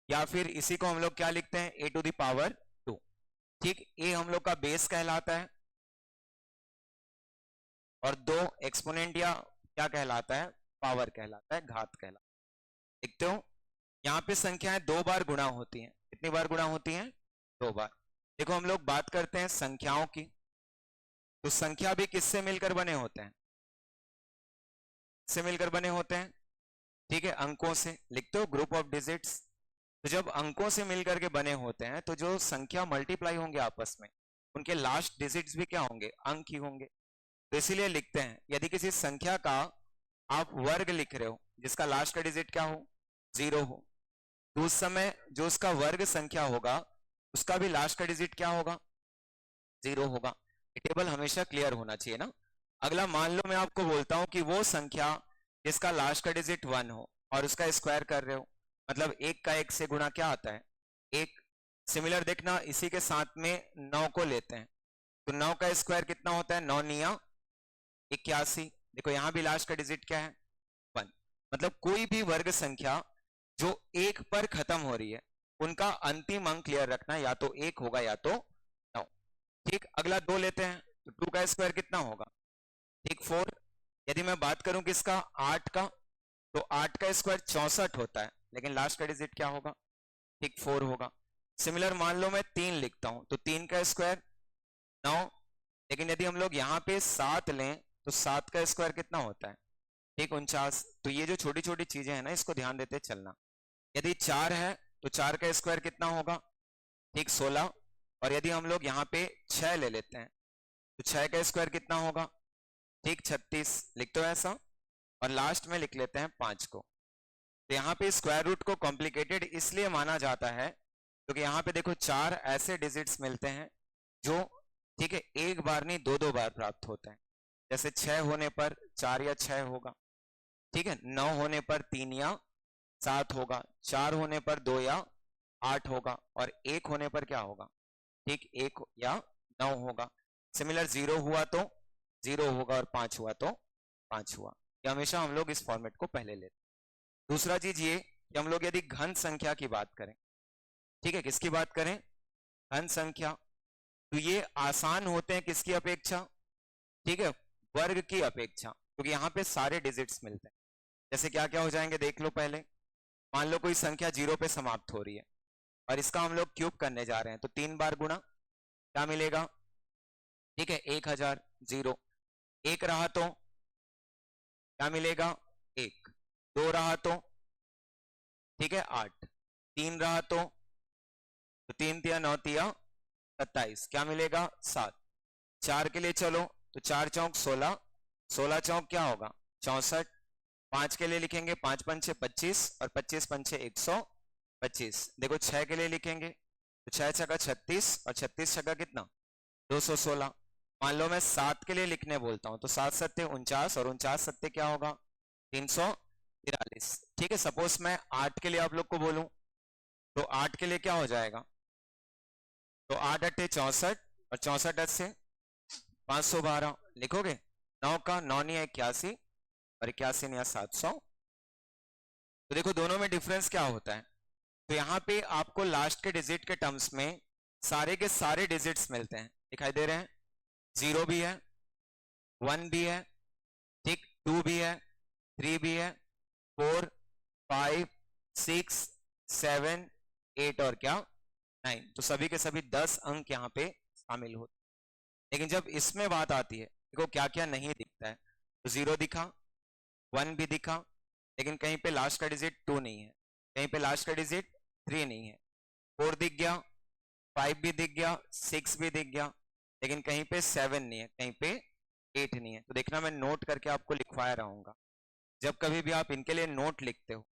या फिर इसी को हम लोग क्या लिखते हैं, a टू द पावर 2। ठीक, a हम लोग का बेस कहलाता है और 2 एक्सपोनेंट या क्या कहलाता है, पावर कहलाता है, घात कहलाता है। देखते हो यहाँ पे संख्याएं 2 बार गुणा होती हैं। कितनी बार गुणा होती हैं, 2 बार। देखो हम लोग बात करते हैं संख्याओं की, तो संख्या भी किससे मिलकर बने होते हैं, से मिलकर बने होते हैं। ठीक है, अंकों से। लिखते हो ग्रुप ऑफ डिजिट्स। तो जब अंकों से मिलकर के बने होते हैं तो जो संख्या मल्टीप्लाई होंगे आपस में, उनके लास्ट डिजिट्स भी क्या होंगे, अंक ही होंगे। तो इसीलिए लिखते हैं यदि किसी संख्या का आप वर्ग लिख रहे हो जिसका लास्ट का डिजिट क्या हो, 0 हो, तो उस समय जो उसका वर्ग संख्या होगा उसका भी लास्ट का डिजिट क्या होगा, 0 होगा। ये टेबल हमेशा क्लियर होना चाहिए ना। अगला मान लो मैं आपको बोलता हूं कि वो संख्या जिसका लास्ट का डिजिट 1 हो और उसका स्क्वायर कर रहे हो, मतलब 1 का 1 से गुणा क्या आता है, 1। सिमिलर देखना, इसी के साथ में 9 को लेते हैं, तो 9 का स्क्वायर कितना होता है, 9 निया 81। देखो यहाँ भी लास्ट का डिजिट क्या है, 1। मतलब कोई भी वर्ग संख्या जो 1 पर खत्म हो रही है उनका अंतिम अंक क्लियर रखना, या तो 1 होगा या तो 9। ठीक, अगला 2 लेते हैं, तो 2 का स्क्वायर कितना होगा, ठीक 4। यदि मैं बात करूं किसका, 8 का, तो 8 का स्क्वायर 64 होता है, लेकिन लास्ट का डिजिट क्या होगा, ठीक 4 होगा। सिमिलर मान लो मैं 3 लिखता हूं, तो 3 का स्क्वायर 9, लेकिन यदि हम लोग यहाँ पे 7 लें तो 7 का स्क्वायर कितना होता है, ठीक 49। तो ये जो छोटी छोटी चीजें हैं ना, इसको ध्यान देते चलना। यदि 4 है तो 4 का स्क्वायर कितना होगा, ठीक 16। और यदि हम लोग यहाँ पे 6 ले लेते हैं तो 6 का स्क्वायर कितना होगा, ठीक 36। लिख दो ऐसा, और लास्ट में लिख लेते हैं 5 को। तो यहाँ पे स्क्वायर रूट को कॉम्प्लिकेटेड इसलिए माना जाता है क्योंकि यहाँ पे देखो 4 ऐसे डिजिट्स मिलते हैं जो, ठीक है, एक बार नहीं 2-2 बार प्राप्त होते हैं। जैसे 6 होने पर 4 या 6 होगा, ठीक है, 9 होने पर 3 या 7 होगा, 4 होने पर 2 या 8 होगा, और 1 होने पर क्या होगा, ठीक 1 या 9 होगा। सिमिलर 0 हुआ तो 0 होगा और 5 हुआ तो 5 हुआ। ये हमेशा हम लोग इस फॉर्मेट को पहले लेते हैं। दूसरा चीज ये कि हम लोग यदि घन संख्या की बात करें, ठीक है, किसकी बात करें, घन संख्या, तो ये आसान होते हैं किसकी अपेक्षा, ठीक है, वर्ग की अपेक्षा, क्योंकि यहाँ पे सारे डिजिट्स मिलते हैं। जैसे क्या क्या हो जाएंगे देख लो पहले। मान लो कोई संख्या 0 पे समाप्त हो रही है और इसका हम लोग क्यूब करने जा रहे हैं, तो 3 बार गुणा, क्या मिलेगा, ठीक है 1000। 0 1 रहा तो क्या मिलेगा, 1। 2 रहा तो, ठीक है 8। 3 रहा तो 3 तिया 9 तिया 27, क्या मिलेगा 7। 4 के लिए चलो, तो 4 चौक 16, 16 चौक क्या होगा 64। 5 के लिए लिखेंगे 5 पंचे 25 और 25 पंचे 125। देखो 6 के लिए लिखेंगे तो 6 छक्का 36 और 36 छक्का कितना 216। मान लो मैं 7 के लिए लिखने बोलता हूं, तो 7 सत्ते 49 और 49 सत्ते क्या होगा 343। ठीक है, सपोज मैं 8 के लिए आप लोग को बोलूं, तो 8 के लिए क्या हो जाएगा, तो 8 अट्ठे 64 और 64 8 से 512 लिखोगे। 9 का 9 नहीं 81 और 81 नहीं 700। तो देखो दोनों में डिफरेंस क्या होता है, तो यहाँ पे आपको लास्ट के डिजिट के टर्म्स में सारे के सारे डिजिट्स मिलते हैं, दिखाई दे रहे हैं। 0 भी है, 1 भी है, ठीक 2 भी है, 3 भी है, 4 5 6 7 8 और क्या 9। तो सभी के सभी 10 अंक यहाँ पे शामिल होते हैं। लेकिन जब इसमें बात आती है, देखो क्या क्या नहीं दिखता है, तो 0 दिखा, 1 भी दिखा, लेकिन कहीं पे लास्ट का डिजिट 2 नहीं है, कहीं पे लास्ट का डिजिट 3 नहीं है। 4 दिख गया, 5 भी दिख गया, 6 भी दिख गया, लेकिन कहीं पे 7 नहीं है, कहीं पे 8 नहीं है। तो देखना मैं नोट करके आपको लिखवाया रहूंगा। जब कभी भी आप इनके लिए नोट लिखते हो,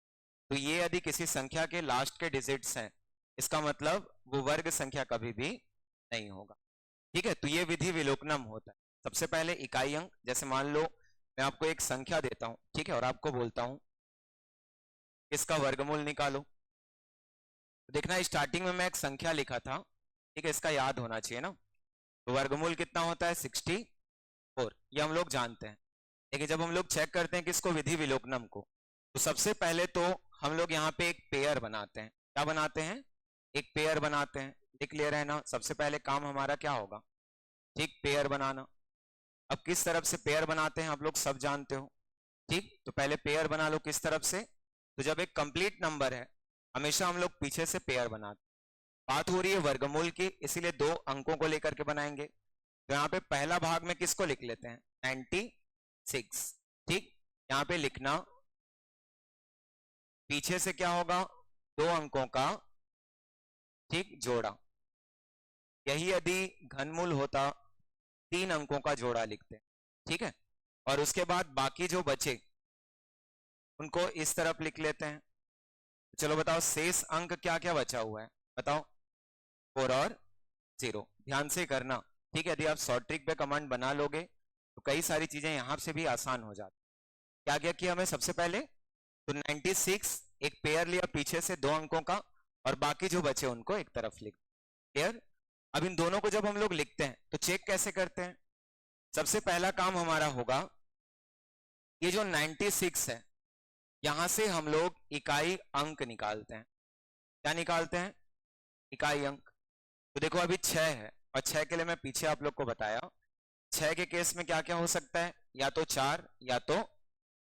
तो ये यदि किसी संख्या के लास्ट के डिजिट्स हैं, इसका मतलब वो वर्ग संख्या कभी भी नहीं होगा। ठीक है, तो ये विधि विलोकनम होता है। सबसे पहले इकाई अंक, जैसे मान लो मैं आपको एक संख्या देता हूं, ठीक है, और आपको बोलता हूं इसका वर्गमूल निकालो। तो देखना स्टार्टिंग में मैं एक संख्या लिखा था, ठीक है, इसका याद होना चाहिए ना। तो वर्गमूल कितना होता है 64, ये हम लोग जानते हैं। लेकिन जब हम लोग चेक करते हैं किसको, विधि विलोकनम को, तो सबसे पहले तो हम लोग यहाँ पे एक पेयर बनाते हैं। क्या बनाते हैं, एक पेयर बनाते हैं। लिख ले रहे हैं ना, सबसे पहले काम हमारा क्या होगा, ठीक, पेयर बनाना। अब किस तरफ से पेयर बनाते हैं आप लोग सब जानते हो, ठीक, तो पहले पेयर बना लो किस तरफ से, तो जब एक कंप्लीट नंबर है हमेशा हम लोग पीछे से पेयर बनाते हैं। बात हो रही है वर्गमूल की, इसीलिए 2 अंकों को लेकर के बनाएंगे। तो यहाँ पे पहला भाग में किसको लिख लेते हैं, 96, ठीक, यहाँ पे लिखना, पीछे से क्या होगा, 2 अंकों का, ठीक, जोड़ा। यही यदि घनमूल होता 3 अंकों का जोड़ा लिखते हैं, ठीक है। और उसके बाद बाकी जो बचे उनको इस तरफ लिख लेते हैं। चलो बताओ शेष अंक क्या क्या बचा हुआ है, बताओ, 4 और 0। ध्यान से करना, ठीक है। यदि आप शॉर्ट ट्रिक पे कमांड बना लोगे तो कई सारी चीजें यहां से भी आसान हो जाती। क्या क्या किया हमें, सबसे पहले तो 96 एक पेयर लिया पीछे से 2 अंकों का, और बाकी जो बचे उनको एक तरफ लिख, क्लियर। अब इन दोनों को जब हम लोग लिखते हैं तो चेक कैसे करते हैं, सबसे पहला काम हमारा होगा, ये जो 96 है यहां से हम लोग इकाई अंक निकालते हैं। क्या निकालते हैं, इकाई अंक। तो देखो अभी 6 है, और 6 के लिए मैं पीछे आप लोग को बताया, 6 के केस में क्या क्या हो सकता है, या तो 4 या तो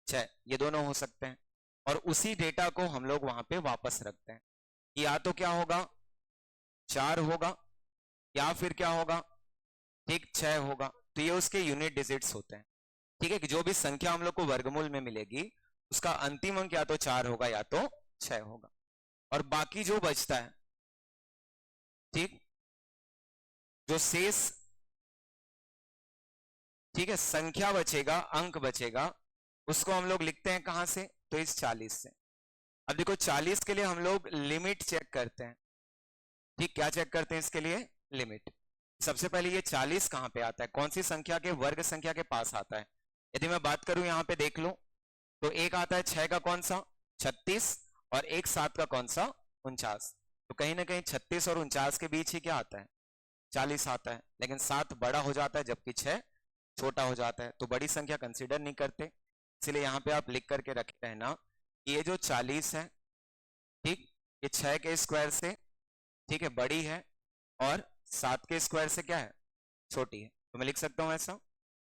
6, ये दोनों हो सकते हैं। और उसी डेटा को हम लोग वहां पे वापस रखते हैं, या तो क्या होगा, 4 होगा, या फिर क्या होगा, ठीक, 6 होगा। तो ये उसके यूनिट डिजिट्स होते हैं, ठीक है, कि जो भी संख्या हम लोग को वर्गमूल में मिलेगी उसका अंतिम अंक या तो 4 होगा या तो 6 होगा। और बाकी जो बचता है, ठीक, जो शेष, ठीक है, संख्या बचेगा, अंक बचेगा, उसको हम लोग लिखते हैं कहां से, तो इस 40 से। अब देखो 40 के लिए हम लोग लिमिट चेक करते हैं, ठीक, क्या चेक करते हैं इसके लिए, लिमिट। सबसे पहले ये 40 कहां पे आता है, कौन सी संख्या के, वर्ग संख्या के पास आता है। यदि मैं बात करूं यहां पे देख लो, तो एक आता है 6 का कौन सा, 36, और एक 7 का कौन सा, 49। तो कहीं ना कहीं 36 और 49 के बीच ही क्या आता है, 40 आता है। लेकिन 7 बड़ा हो जाता है जबकि 6 छोटा हो जाता है, तो बड़ी संख्या कंसीडर नहीं करते। इसलिए यहाँ पे आप लिख करके रखे रहना कि ये जो 40 है, ठीक, ये 6 के स्क्वायर से, ठीक है, बड़ी है, और 7 के स्क्वायर से क्या है, छोटी है। तो मैं लिख सकता हूँ ऐसा।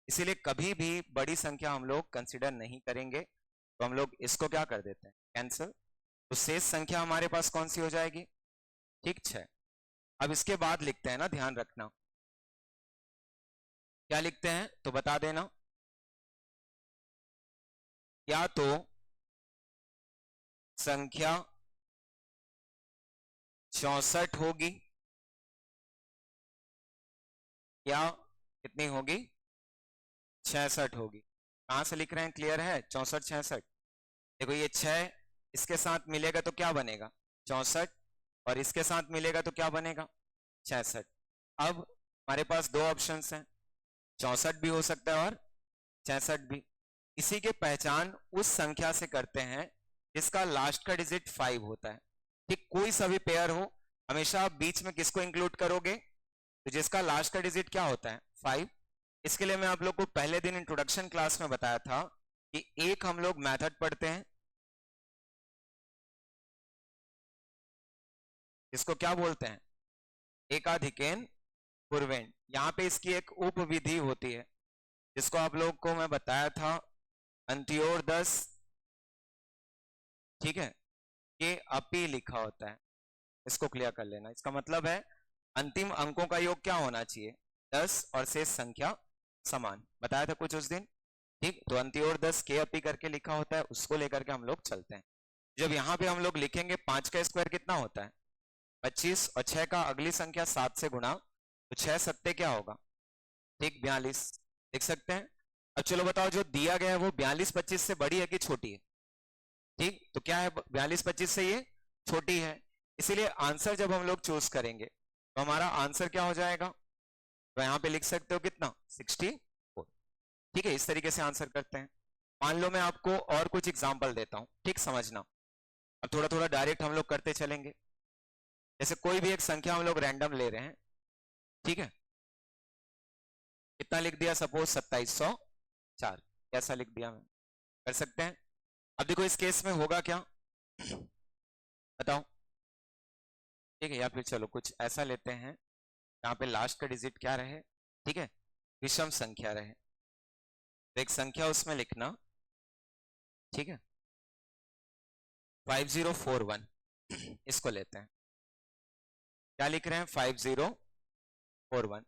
इसीलिए कभी भी बड़ी संख्या हम लोग कंसीडर नहीं करेंगे, तो हम लोग इसको क्या कर देते हैं, कैंसिल। तो शेष संख्या हमारे पास कौन सी हो जाएगी, ठीक, 6। अब इसके बाद लिखते हैं ना, ध्यान रखना क्या लिखते हैं, तो बता देना, या तो संख्या 64 होगी, या कितनी होगी, 66 होगी। कहां से लिख रहे हैं, क्लियर है, 64 66। देखो ये 6 इसके साथ मिलेगा तो क्या बनेगा, 64, और इसके साथ मिलेगा तो क्या बनेगा, 66। अब हमारे पास 2 ऑप्शंस हैं, 64 भी हो सकता है और 66 भी। इसी के पहचान उस संख्या से करते हैं जिसका लास्ट का डिजिट 5 होता है, ठीक, कोई सा भी पेयर हो, हमेशा आप बीच में किसको इंक्लूड करोगे, तो जिसका लास्ट का डिजिट क्या होता है, 5। इसके लिए मैं आप लोग को पहले दिन इंट्रोडक्शन क्लास में बताया था कि एक हम लोग मेथड पढ़ते हैं, इसको क्या बोलते हैं, एकाधिकेन पूर्वेन। यहाँ पे इसकी एक उपविधि होती है जिसको आप लोग को मैं बताया था, अंत्योर 10, ठीक है, ये अपी लिखा होता है, इसको क्लियर कर लेना। इसका मतलब है अंतिम अंकों का योग क्या होना चाहिए, 10, और शेष संख्या समान, बताया था कुछ उस दिन, ठीक। तो अंत्योर 10 के अपी करके लिखा होता है, उसको लेकर के हम लोग चलते हैं। जब यहाँ पे हम लोग लिखेंगे 5 का स्क्वायर कितना होता है, 25, और 6 का अगली संख्या 7 से गुणा, तो 6 सत्ते क्या होगा, ठीक, 42 लिख सकते हैं। अब चलो बताओ जो दिया गया है वो 42 25 से बड़ी है कि छोटी है, ठीक, तो क्या है, 42 25 से ये छोटी है। इसीलिए आंसर जब हम लोग चूज करेंगे तो हमारा आंसर क्या हो जाएगा, तो यहाँ पे लिख सकते हो कितना, 64, ठीक है। इस तरीके से आंसर करते हैं। मान लो मैं आपको और कुछ एग्जाम्पल देता हूं, ठीक, समझना। अब थोड़ा थोड़ा डायरेक्ट हम लोग करते चलेंगे। जैसे कोई भी एक संख्या हम लोग रैंडम ले रहे हैं, ठीक है, कितना लिख दिया, सपोज 2704, कैसा लिख दिया, मैं कर सकते हैं। अब देखो इस केस में होगा क्या, बताओ, ठीक है, या फिर चलो कुछ ऐसा लेते हैं यहाँ पे लास्ट का डिजिट क्या रहे, ठीक है, विषम संख्या रहे, तो एक संख्या उसमें लिखना, ठीक है, 5041 इसको लेते हैं, क्या लिख रहे हैं 5041।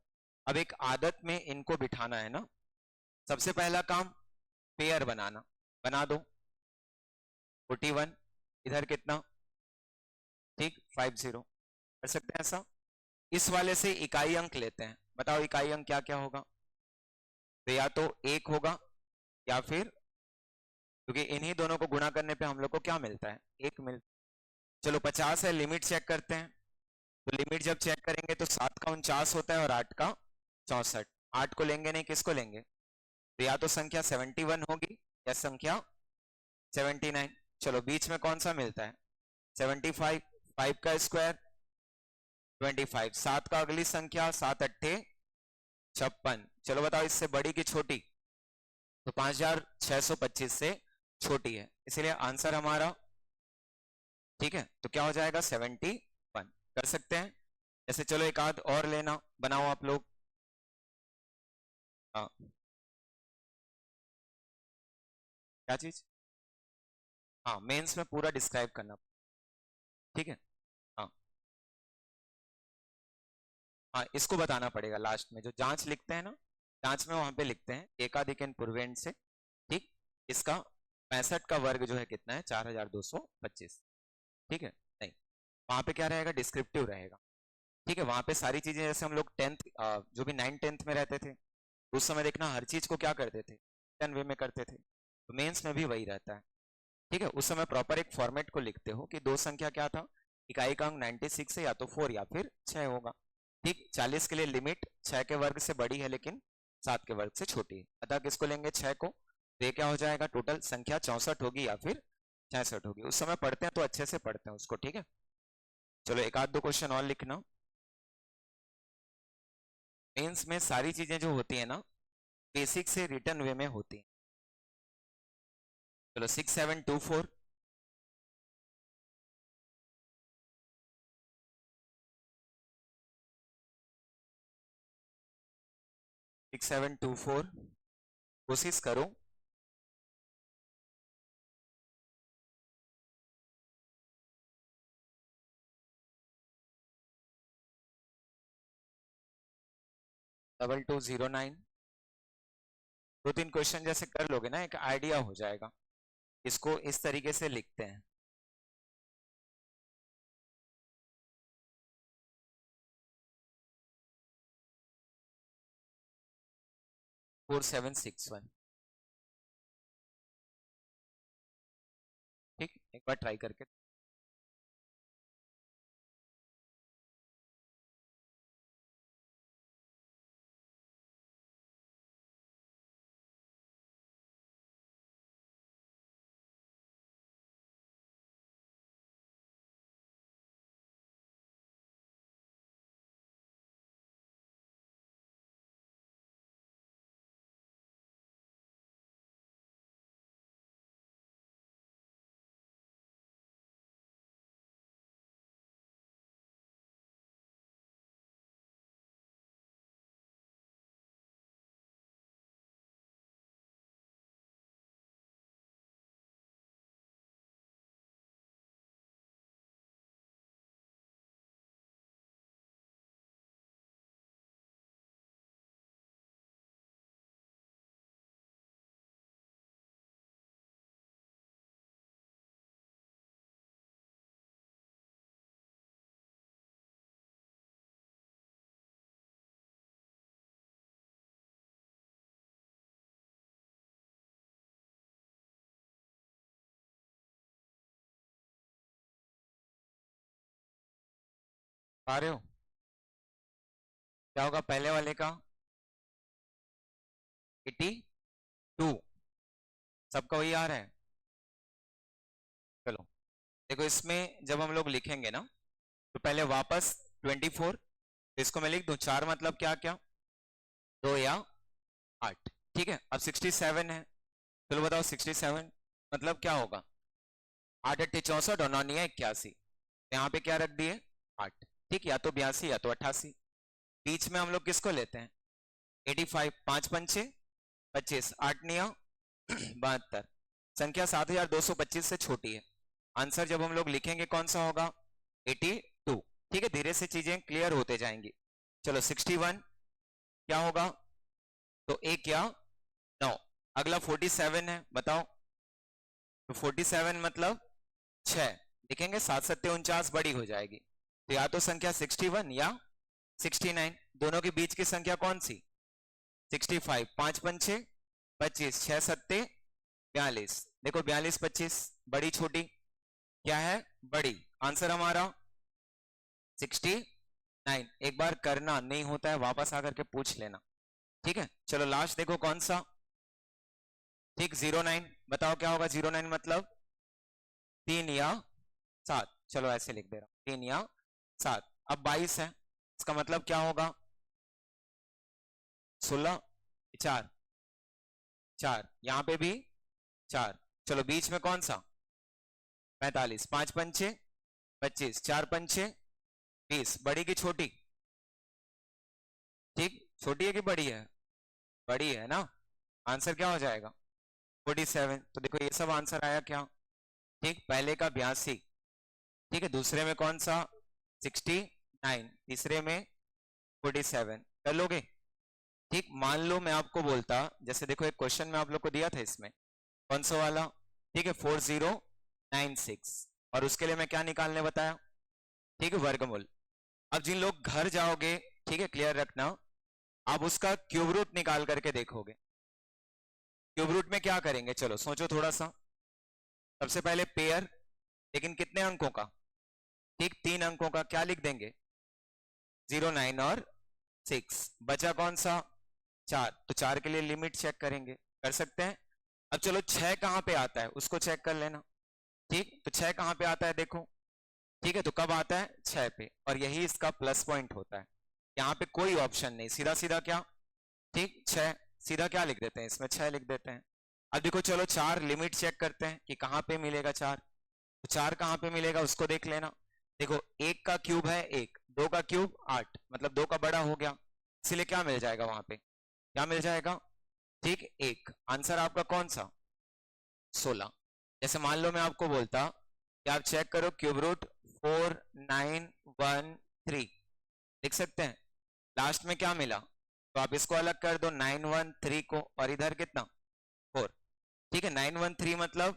अब एक आदत में इनको बिठाना है ना, सबसे पहला काम पेयर बनाना, बना दो 41, इधर कितना, ठीक 50, कर सकते हैं ऐसा। इस वाले से इकाई अंक लेते हैं, बताओ इकाई अंक क्या क्या होगा, तो या तो 1 होगा या फिर, क्योंकि इन्हीं दोनों को गुणा करने पे हम लोग को क्या मिलता है, 1 मिलता है। चलो 50 है, लिमिट चेक करते हैं, तो लिमिट जब चेक करेंगे तो 7 का 49 होता है और 8 का 64, 8 को लेंगे नहीं, किसको लेंगे, तो या तो संख्या 71 होगी या संख्या 79। चलो बीच में कौन सा मिलता है, 75, 5 का स्क्वायर 25, 7 का अगली संख्या 7 अट्ठे 56। चलो बताओ इससे बड़ी की छोटी, तो 5625 से छोटी है, इसलिए आंसर हमारा, ठीक है, तो क्या हो जाएगा 71, कर सकते हैं ऐसे। चलो एक आध और लेना, बनाओ आप लोग, हाँ क्या चीज, हाँ मेंस में पूरा डिस्क्राइब करना, ठीक है, हाँ हाँ इसको बताना पड़ेगा लास्ट में, जो जांच लिखते हैं ना, जांच में वहां पे लिखते हैं एकाधिक पूर्वेंड से, ठीक, इसका 65 का वर्ग जो है कितना है 4225, ठीक है, नहीं वहां पे क्या रहेगा, डिस्क्रिप्टिव रहेगा, ठीक है, वहां पे सारी चीजें जैसे हम लोग 10th जो भी 9th 10th में रहते थे उस समय देखना हर चीज को क्या करते थे, रिटर्न वे में करते थे, तो मेंस में भी वही रहता है, ठीक है, उस समय प्रॉपर एक फॉर्मेट को लिखते हो कि दो संख्या क्या था, इकाई का अंक 96 है, या तो 4 या फिर 6 होगा, ठीक, 40 के लिए लिमिट 6 के वर्ग से बड़ी है लेकिन 7 के वर्ग से छोटी है, अतः किसको लेंगे 6 को, तो ये क्या हो जाएगा, टोटल संख्या 64 होगी या फिर 66 होगी, उस समय पढ़ते हैं तो अच्छे से पढ़ते हैं उसको, ठीक है। चलो एक आध दो क्वेश्चन और लिखना, मेंस में सारी चीजें जो होती है ना बेसिक से रिटर्न वे में होती है। चलो 6724, 6724 कोशिश करो, डबल 209, दो तीन क्वेश्चन जैसे कर लोगे ना एक आइडिया हो जाएगा, इसको इस तरीके से लिखते हैं, 4761, ठीक, एक बार ट्राई करके, पा रहे हो, क्या होगा पहले वाले का 82, सबका वही आ रहा है। चलो देखो इसमें जब हम लोग लिखेंगे ना तो पहले वापस 24, तो इसको मैं लिख दूं 4 मतलब क्या क्या 2 या 8, ठीक है, अब 67 है, चलो बताओ 67 मतलब क्या होगा, 8 8 64 और 9 9 81, यहाँ पे क्या रख दिए 8। ठीक, या तो 82 या तो 88। बीच में हम लोग किसको लेते हैं? 85। 5 पंचे 25, 8 निया 72। संख्या 7225 से छोटी है। आंसर जब हम लोग लिखेंगे कौन सा होगा? 82। ठीक है, धीरे से चीजें क्लियर होते जाएंगी। चलो 61 क्या होगा? तो एक क्या 9। अगला 47 है, बताओ। तो 47 मतलब 6। लिखेंगे 7 सत्ते 49 बड़ी हो जाएगी। तो या तो संख्या 61 या 69। दोनों के बीच की संख्या कौन सी? 65। 5 पंचे 25, 6 सत्ते 42। देखो 42 25 बड़ी छोटी? क्या है? बड़ी। आंसर हमारा 69। एक बार करना नहीं होता है वापस आकर के पूछ लेना। ठीक है, चलो लास्ट देखो कौन सा? ठीक 09। बताओ क्या होगा? 09 मतलब 3 या 7। चलो ऐसे लिख दे रहा हूं, 3 या 7। अब 22 है, इसका मतलब क्या होगा? 16 4 4, यहां पे भी 4। चलो बीच में कौन सा? 45। 5 पंचे 25, 4 पंचे 20। बड़ी की छोटी? ठीक, छोटी है कि बड़ी है? बड़ी है ना। आंसर क्या हो जाएगा? 47। तो देखो ये सब आंसर आया क्या? ठीक, पहले का 82। ठीक है, दूसरे में कौन सा? 69। तीसरे में 47। कर लोगे? ठीक, मान लो मैं आपको बोलता, जैसे देखो एक क्वेश्चन में आप लोग को दिया था, इसमें कौन सा वाला? ठीक है 4096। और उसके लिए मैं क्या निकालने बताया? ठीक है, वर्गमूल। अब जिन लोग घर जाओगे, ठीक है क्लियर रखना, आप उसका क्यूब रूट निकाल करके देखोगे। क्यूब रूट में क्या करेंगे? चलो सोचो थोड़ा सा। सबसे पहले पेयर, लेकिन कितने अंकों का? ठीक 3 अंकों का। क्या लिख देंगे? 0 9 और 6। बचा कौन सा? 4। तो 4 के लिए लिमिट चेक करेंगे, कर सकते हैं। अब चलो 6 कहां पे आता है उसको चेक कर लेना। ठीक, तो 6 कहां पे आता है देखो। ठीक है, तो कब आता है? 6 पे। और यही इसका प्लस पॉइंट होता है। यहाँ पे कोई ऑप्शन नहीं, सीधा सीधा क्या? ठीक 6। सीधा क्या लिख देते हैं? इसमें 6 लिख देते हैं। अब देखो चलो 4 लिमिट चेक करते हैं कि कहां पे मिलेगा 4। तो 4 कहां पे मिलेगा उसको देख लेना। देखो 1 का क्यूब है 1, 2 का क्यूब 8, मतलब 2 का बड़ा हो गया, इसलिए क्या मिल जाएगा वहां पे? क्या मिल जाएगा? ठीक 1। आंसर आपका कौन सा? 16। जैसे मान लो मैं आपको बोलता कि आप चेक करो क्यूब रूट 4913, लिख सकते हैं? लास्ट में क्या मिला? तो आप इसको अलग कर दो 913 को, और इधर कितना? 4। ठीक है, 913 मतलब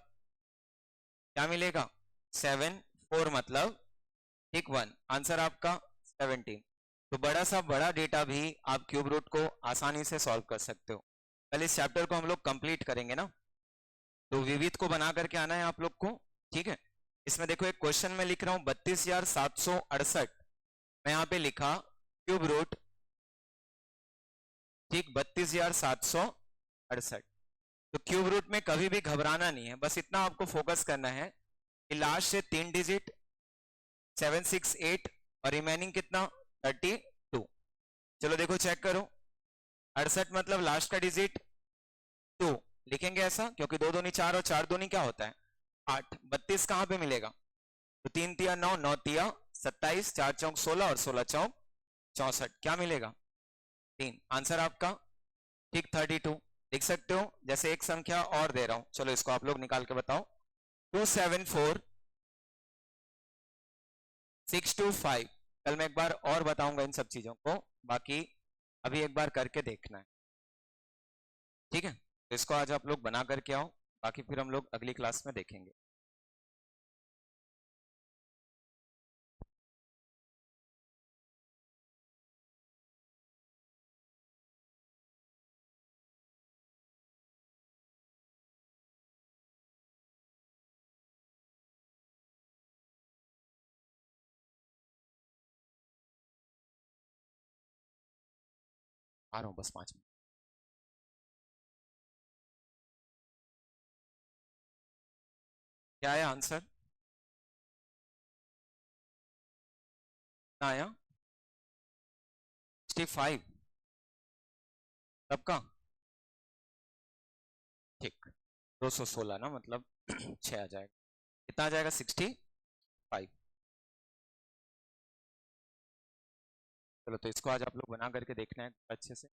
क्या मिलेगा? 7। 4 मतलब ठीक 1। आंसर आपका 17। तो बड़ा सा बड़ा डेटा भी आप क्यूब रूट को आसानी से सॉल्व कर सकते हो। कल इस चैप्टर को हम लोग कंप्लीट करेंगे ना, तो विविध को बना करके आना है आप लोग को। ठीक है, इसमें देखो एक क्वेश्चन में लिख रहा हूं 32,768। मैं यहाँ पे लिखा क्यूब रूट, ठीक 32,768। तो क्यूब रूट में कभी भी घबराना नहीं है, बस इतना आपको फोकस करना है कि लास्ट से 3 डिजिट 768 और रिमेनिंग कितना? 32। चलो देखो चेक करो, 68 मतलब लास्ट का डिजिट 2। लिखेंगे ऐसा क्योंकि 2 दूनी 4 और 4 दूनी क्या होता है? 8। 32 कहां पे मिलेगा? तो 3 तिया 9, 9 तिया 27, 4 चौक 16 और 16 चौक 64। क्या मिलेगा? 3। आंसर आपका ठीक 32। लिख सकते हो? जैसे एक संख्या और दे रहा हूं, चलो इसको आप लोग निकाल के बताओ। 274625। कल मैं एक बार और बताऊंगा इन सब चीजों को, बाकी अभी एक बार करके देखना है। ठीक है, तो इसको आज आप लोग बना करके आओ, बाकी फिर हम लोग अगली क्लास में देखेंगे। आ रहा हूं बस 5 मिनट। क्या आया आंसर? क्या आया? 65। सबका ठीक 216 ना, मतलब 6 आ जाएगा। कितना आ जाएगा? 65। चलो तो इसको आज आप लोग बना करके देखना है अच्छे से।